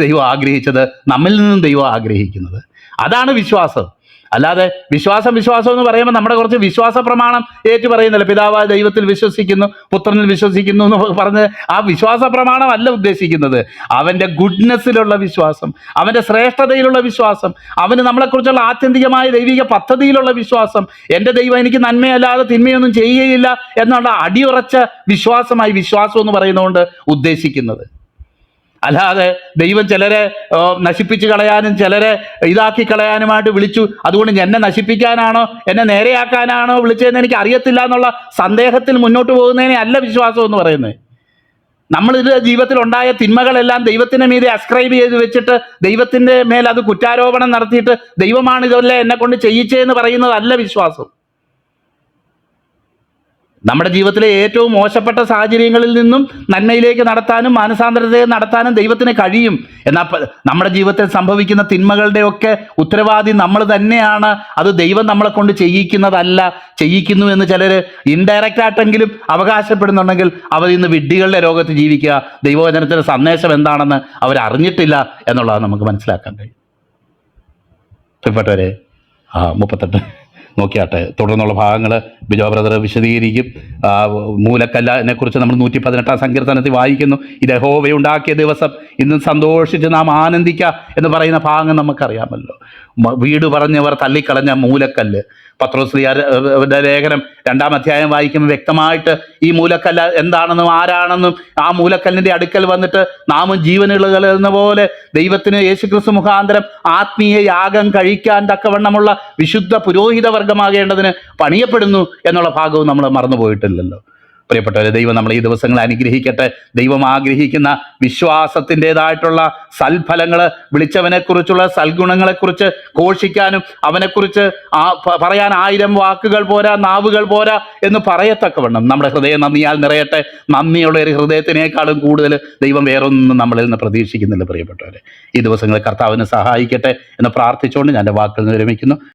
ദൈവം ആഗ്രഹിച്ചത്, നമ്മിൽ നിന്നും ദൈവം ആഗ്രഹിക്കുന്നത്. അതാണ് വിശ്വാസം. അല്ലാതെ വിശ്വാസം എന്ന് പറയുമ്പോൾ നമ്മുടെ കുറച്ച് വിശ്വാസ പ്രമാണം ഏറ്റു പറയുന്നില്ല. പിതാവായ ദൈവത്തിൽ വിശ്വസിക്കുന്നു, പുത്രനിൽ വിശ്വസിക്കുന്നു എന്ന് പറഞ്ഞ് ആ വിശ്വാസ പ്രമാണം അല്ല ഉദ്ദേശിക്കുന്നത്. അവൻ്റെ ഗുഡ്നെസ്സിലുള്ള വിശ്വാസം, അവൻ്റെ ശ്രേഷ്ഠതയിലുള്ള വിശ്വാസം, അവന് നമ്മളെക്കുറിച്ചുള്ള ആത്യന്തികമായ ദൈവിക പദ്ധതിയിലുള്ള വിശ്വാസം, എൻ്റെ ദൈവം എനിക്ക് നന്മയല്ലാതെ തിന്മയൊന്നും ചെയ്യുകയില്ല എന്നുള്ള അടിയുറച്ച വിശ്വാസമായി വിശ്വാസം എന്ന് പറയുന്നതുകൊണ്ട് ഉദ്ദേശിക്കുന്നത്. അല്ലാതെ ദൈവം ചിലരെ നശിപ്പിച്ച് കളയാനും ചിലരെ ഇതാക്കി കളയാനുമായിട്ട് വിളിച്ചു, അതുകൊണ്ട് എന്നെ നശിപ്പിക്കാനാണോ എന്നെ നേരെയാക്കാനാണോ വിളിച്ചതെന്ന് എനിക്ക് അറിയത്തില്ല എന്നുള്ള സന്ദേഹത്തിൽ മുന്നോട്ട് പോകുന്നതിനെ അല്ല വിശ്വാസം എന്ന് പറയുന്നത്. നമ്മളിത് ജീവിതത്തിൽ ഉണ്ടായ തിന്മകളെല്ലാം ദൈവത്തിൻ്റെ മീതെ അസ്ക്രൈബ് ചെയ്ത് വെച്ചിട്ട് ദൈവത്തിൻ്റെ മേൽ അത് കുറ്റാരോപണം നടത്തിയിട്ട് ദൈവമാണ് ഇതെല്ലാം എന്നെ കൊണ്ട് ചെയ്യിച്ചതെന്ന് പറയുന്നതല്ല വിശ്വാസം. നമ്മുടെ ജീവിതത്തിലെ ഏറ്റവും മോശപ്പെട്ട സാഹചര്യങ്ങളിൽ നിന്നും നന്മയിലേക്ക് നടത്താനും മാനസാന്തരത്തെ നടത്താനും ദൈവത്തിന് കഴിയും. എന്നാൽ നമ്മുടെ ജീവിതത്തിൽ സംഭവിക്കുന്ന തിന്മകളുടെയൊക്കെ ഉത്തരവാദി നമ്മൾ തന്നെയാണ്. അത് ദൈവം നമ്മളെ കൊണ്ട് ചെയ്യിക്കുന്നതല്ല. ചെയ്യിക്കുന്നു എന്ന് ചിലർ ഇൻഡയറക്റ്റ് ആയിട്ടെങ്കിലും അവകാശപ്പെടുന്നുണ്ടെങ്കിൽ അവർ ഇന്ന് വിഡ്ഢികളുടെ ലോകത്ത് ജീവിക്കുക. ദൈവവചനത്തിൻ്റെ സന്ദേശം എന്താണെന്ന് അവരറിഞ്ഞിട്ടില്ല എന്നുള്ളത് നമുക്ക് മനസ്സിലാക്കാൻ കഴിയും. പ്രിയപ്പെട്ടവരെ, 38 നോക്കിയാട്ടെ. തുടർന്നുള്ള ഭാഗങ്ങൾ ബിജോ ബ്രദർ വിശദീകരിക്കും. മൂലക്കല്ലിനെ കുറിച്ച് നമ്മൾ 118 സങ്കീർത്തനത്തിൽ വായിക്കുന്നു. ഇത് യഹോവയുണ്ടാക്കിയ ദിവസം ഇന്ന് സന്തോഷിച്ച് നാം ആനന്ദിക്കുക എന്ന് പറയുന്ന ഭാഗം നമുക്കറിയാമല്ലോ. വീട് പറഞ്ഞവർ തള്ളിക്കളഞ്ഞ മൂലക്കല്ല്. പത്രോസ്ലിയുടെ ലേഖനം 2-ാം അധ്യായം വായിക്കുമ്പോൾ വ്യക്തമായിട്ട് ഈ മൂലക്കല്ല് എന്താണെന്നും ആരാണെന്നും ആ മൂലക്കല്ലിൻ്റെ അടുക്കൽ വന്നിട്ട് നാമും ജീവനുകൾ എന്ന പോലെ ദൈവത്തിന് യേശുക്രിസ്തു മുഖാന്തരം ആത്മീയ യാഗം കഴിക്കാൻ തക്കവണ്ണമുള്ള വിശുദ്ധ പുരോഹിത വർഗമാകേണ്ടതിന് പണിയപ്പെടുന്നു എന്നുള്ള ഭാഗവും നമ്മൾ മറന്നുപോയിട്ടില്ലല്ലോ. പ്രിയപ്പെട്ടവരെ, ദൈവം നമ്മൾ ഈ ദിവസങ്ങൾ അനുഗ്രഹിക്കട്ടെ. ദൈവം ആഗ്രഹിക്കുന്ന വിശ്വാസത്തിൻ്റെതായിട്ടുള്ള സൽഫലങ്ങൾ, വിളിച്ചവനെക്കുറിച്ചുള്ള സൽഗുണങ്ങളെക്കുറിച്ച് ഘോഷിക്കാനും അവനെക്കുറിച്ച് പറയാൻ 1000 വാക്കുകൾ പോരാ, നാവുകൾ പോരാ എന്ന് പറയത്തക്കവണ്ണം നമ്മുടെ ഹൃദയം നന്ദിയാൽ നിറയട്ടെ. നന്ദിയുള്ള ഒരു ഹൃദയത്തിനേക്കാളും കൂടുതൽ ദൈവം വേറൊന്നും നമ്മളിൽ നിന്ന് പ്രതീക്ഷിക്കുന്നില്ല. പ്രിയപ്പെട്ടവരെ, ഈ ദിവസങ്ങളിൽ കർത്താവിനെ സഹായിക്കട്ടെ എന്ന് പ്രാർത്ഥിച്ചുകൊണ്ട് ഞാൻ എൻ്റെ വാക്കുകൾ വിരമിക്കുന്നു.